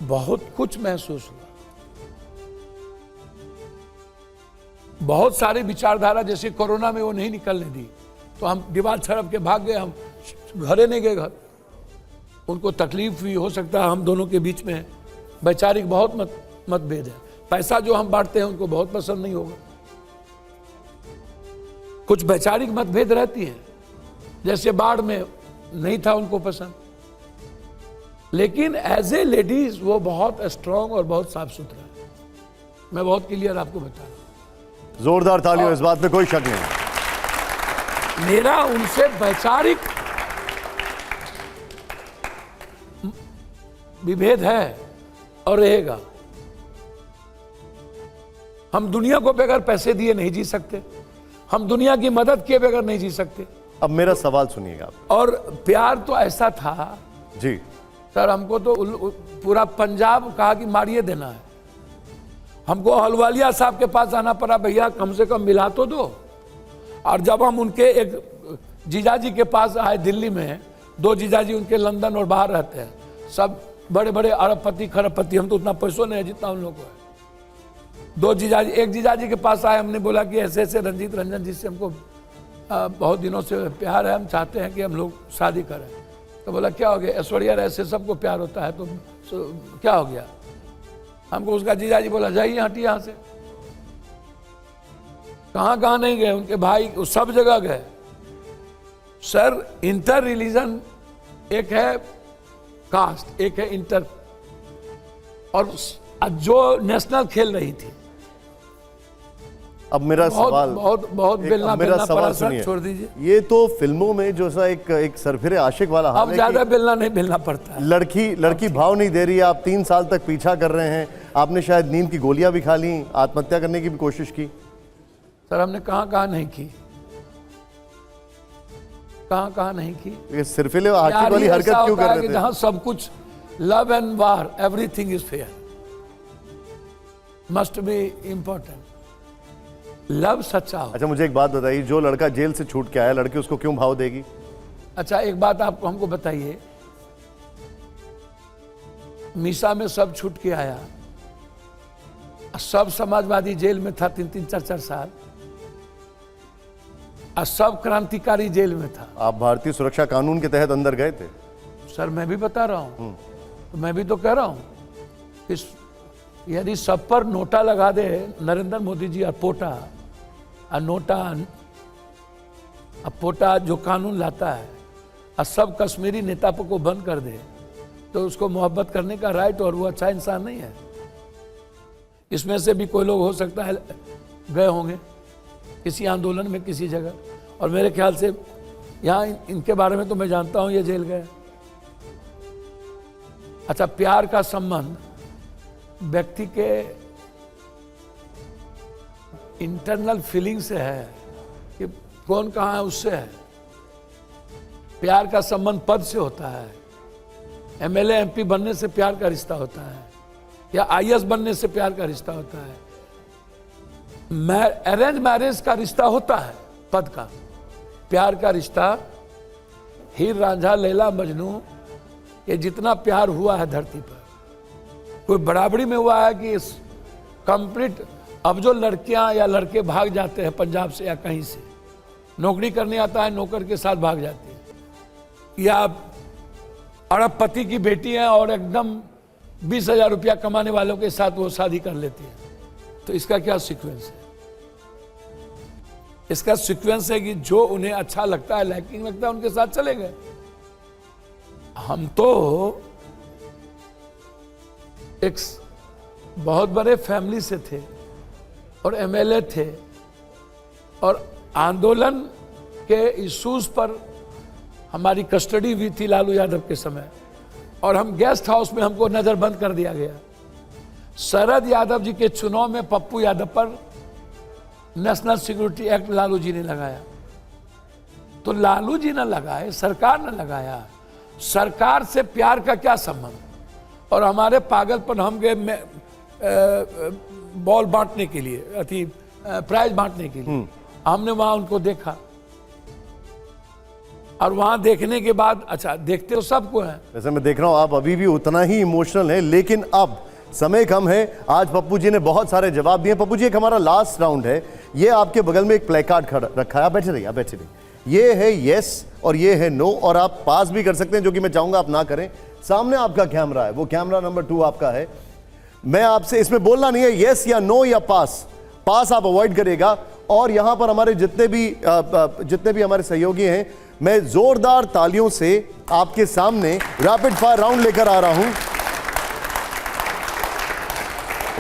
बहुत कुछ महसूस हुआ। बहुत सारी विचारधारा, जैसे कोरोना में वो नहीं निकलने दी, तो हम दीवार छड़प के भाग गए, हम घरे नहीं गए घर। उनको तकलीफ भी हो सकता है, हम दोनों के बीच में वैचारिक बहुत मतभेद है। पैसा जो हम बांटते हैं उनको बहुत पसंद नहीं होगा, कुछ वैचारिक मतभेद रहती है, जैसे बाढ़ में नहीं था उनको पसंद, लेकिन एज ए लेडीज वो बहुत स्ट्रांग और बहुत साफ सुथरा है। मैं बहुत क्लियर आपको बता रहा हूं। जोरदार तालियों, इस बात में कोई शक नहीं। मेरा उनसे वैचारिक विभेद है और रहेगा। हम दुनिया को बगैर पैसे दिए नहीं जी सकते, हम दुनिया की मदद किए बगैर नहीं जी सकते। अब मेरा सवाल सुनिएगा आप। और प्यार तो ऐसा था जी, सर हमको तो पूरा पंजाब कहा कि मारिए देना है। हमको अहलुवालिया साहब के पास आना पड़ा, भैया कम से कम मिला तो दो। और जब हम उनके एक जीजाजी के पास आए दिल्ली में, 2 जीजाजी उनके लंदन और बाहर रहते हैं, सब बड़े बड़े अरबपति खरबपति, हम तो उतना पैसों नहीं है जितना उन लोगों को है। 2 जीजाजी, एक जीजाजी के पास आए, हमने बोला कि ऐसे ऐसे रंजीत रंजन जी से हमको बहुत दिनों से प्यार है, हम चाहते हैं कि हम लोग शादी करें। तो बोला क्या हो गया, ऐश्वर्या राय से सबको प्यार होता है तो क्या हो गया। हमको उसका जीजाजी बोला जाइए हटिए यहाँ से। कहाँ कहाँ नहीं गए, उनके भाई सब जगह गए। सर इंटर रिलीजन एक है कास्ट, एक है इंटर, और जो नेशनल खेल रही थी। अब मेरा सवाल बहुत बेलना मेरा पड़ा सवाल सर, सुनिए। छोड़ दीजिए। ये तो फिल्मों में जो सा एक सरफिरे आशिक वाला हाल अब है ज्यादा कि बेलना नहीं बेलना पड़ता है। लड़की भाव नहीं दे रही है, आप 3 साल तक पीछा कर रहे हैं, आपने शायद नींद की गोलियां भी खा ली, आत्महत्या करने की भी कोशिश की। सर हमने कहाँ कहाँ नहीं की, कहाँ कहाँ नहीं की। ये सिरफिले आशिक यार, वाली ये हरकत ऐसा क्यों होता कर है रहे कि थे? जहाँ सब कुछ love and war, everything is fair, must be important. Love सच्चा हो। अच्छा मुझे एक बात बताइए, जो लड़का जेल से छूट के आया, लड़की उसको क्यों भाव देगी? अच्छा एक बात आप हमको बताइए, मीसा में सब छूट के आया, सब समाजवादी जेल में था 3-3, 4-4 साल, और सब क्रांतिकारी जेल में था। आप भारतीय सुरक्षा कानून के तहत अंदर गए थे? सर मैं भी बता रहा हूं, तो मैं भी तो कह रहा हूं कि यदि सब पर नोटा लगा दे नरेंद्र मोदी जी, और पोटा और नोटा और पोटा जो कानून लाता है, और सब कश्मीरी नेता को बंद कर दे, तो उसको मोहब्बत करने का राइट, और वो अच्छा इंसान नहीं है। इसमें से भी कोई लोग हो सकता है गए होंगे किसी आंदोलन में किसी जगह, और मेरे ख्याल से यहाँ इनके बारे में तो मैं जानता हूँ ये जेल गए। अच्छा प्यार का संबंध व्यक्ति के इंटरनल फीलिंग से है कि कौन कहाँ है उससे है। प्यार का संबंध पद से होता है, एमएलए एमपी बनने से प्यार का रिश्ता होता है, या आईएएस बनने से प्यार का रिश्ता होता है। अरेंज मैरिज का रिश्ता होता है पद का, प्यार का रिश्ता हीर रांझा लैला मजनू, ये जितना प्यार हुआ है धरती पर, कोई बराबरी में हुआ है कि इस कंप्लीट। अब जो लड़कियां या लड़के भाग जाते हैं पंजाब से या कहीं से, नौकरी करने आता है, नौकर के साथ भाग जाते हैं, या अरबपति की बेटी है और एकदम 20,000 रुपया कमाने वालों के साथ वो शादी कर लेती है, तो इसका क्या सीक्वेंस है? इसका सीक्वेंस है कि जो उन्हें अच्छा लगता है, लाइकिंग लगता है, उनके साथ चले गए। हम तो एक बहुत बड़े फैमिली से थे और एमएलए थे, और आंदोलन के इश्यूज पर हमारी कस्टडी भी थी लालू यादव के समय, और हम गेस्ट हाउस में हमको नजरबंद कर दिया गया। शरद यादव जी के चुनाव में पप्पू यादव पर national security act Lalu ji ने लगाया, तो लालू जी ने लगाए, सरकार ने लगाया। सरकार से प्यार का क्या संबंध? और हमारे पागलपन, हम गए बॉल बांटने के लिए, अति प्राइज बांटने के लिए, हमने वहां उनको देखा, और वहां देखने के बाद, अच्छा देखते तो सबको है। वैसे मैं देख रहा हूं आप अभी भी उतना ही इमोशनल हैं, लेकिन अब समय कम है। आज पप्पू जी ने बहुत सारे जवाब दिए। पप्पू जी एक हमारा लास्ट राउंड है, ये आपके बगल में एक प्ले कार्ड रखा है, आप बैठे रहिए, आप बैठे रहिए। ये है यस और ये है नो, और आप पास भी कर सकते हैं, जो कि मैं चाहूंगा आप ना करें। सामने आपका कैमरा है, वो कैमरा नंबर 2 आपका है। मैं आपसे इसमें बोलना नहीं है यस या नो या पास, पास आप अवॉइड करिएगा। और यहां पर हमारे जितने भी हमारे सहयोगी हैं, मैं जोरदार तालियों से आपके सामने रैपिड फायर राउंड लेकर आ रहा हूं।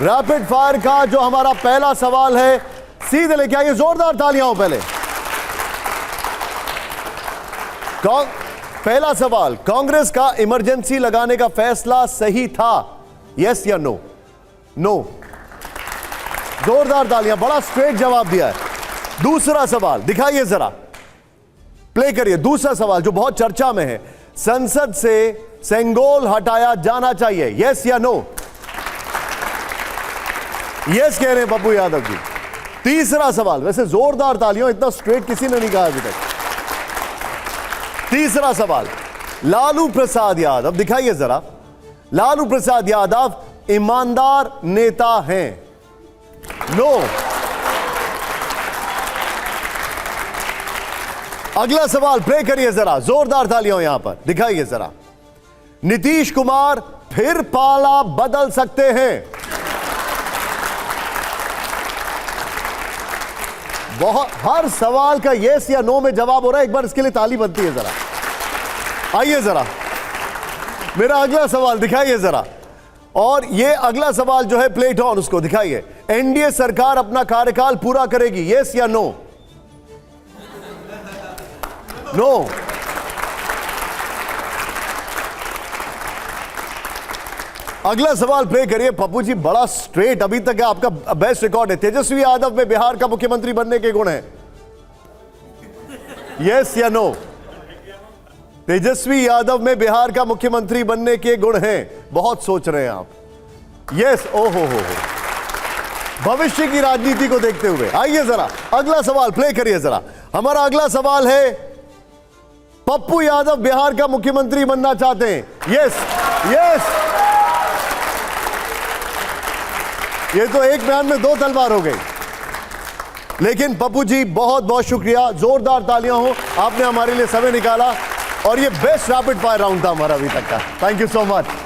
रैपिड फायर का जो हमारा पहला सवाल है, सीधे लेके आइए, जोरदार तालियां हो पहले। पहला सवाल, कांग्रेस का इमरजेंसी लगाने का फैसला सही था, यस या नो? नो। जोरदार तालियां, बड़ा स्ट्रेट जवाब दिया है। दूसरा सवाल दिखाइए जरा, प्ले करिए। दूसरा सवाल जो बहुत चर्चा में है, संसद से सेंगोल हटाया जाना चाहिए? यस या नो? यस कह रहे हैं पप्पू यादव जी। तीसरा सवाल, वैसे जोरदार तालियों, इतना स्ट्रेट किसी ने नहीं कहा अभी तक। तीसरा सवाल, लालू प्रसाद यादव, दिखाइए जरा, लालू प्रसाद यादव ईमानदार नेता हैं? नो। अगला सवाल प्ले करिए जरा, जोरदार तालियों यहां पर, दिखाइए जरा। नीतीश कुमार फिर पाला बदल सकते हैं? बहुत, हर सवाल का यस या नो में जवाब हो रहा है, एक बार इसके लिए ताली बनती है जरा। आइए जरा, मेरा अगला सवाल दिखाइए जरा, और ये अगला सवाल जो है प्लेट ऑन, उसको दिखाइए। एनडीए सरकार अपना कार्यकाल पूरा करेगी? यस या नो? नो। अगला सवाल प्ले करिए पप्पू जी, बड़ा स्ट्रेट अभी तक है, आपका बेस्ट रिकॉर्ड है। तेजस्वी यादव में बिहार का मुख्यमंत्री बनने के गुण हैं? यस या नो? तेजस्वी यादव में बिहार का मुख्यमंत्री बनने के गुण हैं? बहुत सोच रहे हैं आप। यस, ओहो हो, भविष्य की राजनीति को देखते हुए। आइए जरा अगला सवाल प्ले करिए जरा। हमारा अगला सवाल है, पप्पू यादव बिहार का मुख्यमंत्री बनना चाहते हैं? Yes, yes. ये तो एक बयान में दो तलवार हो गई। लेकिन पप्पू जी बहुत बहुत शुक्रिया, जोरदार तालियां हो, आपने हमारे लिए समय निकाला, और ये बेस्ट रैपिड फायर राउंड था हमारा अभी तक का। Thank you so much.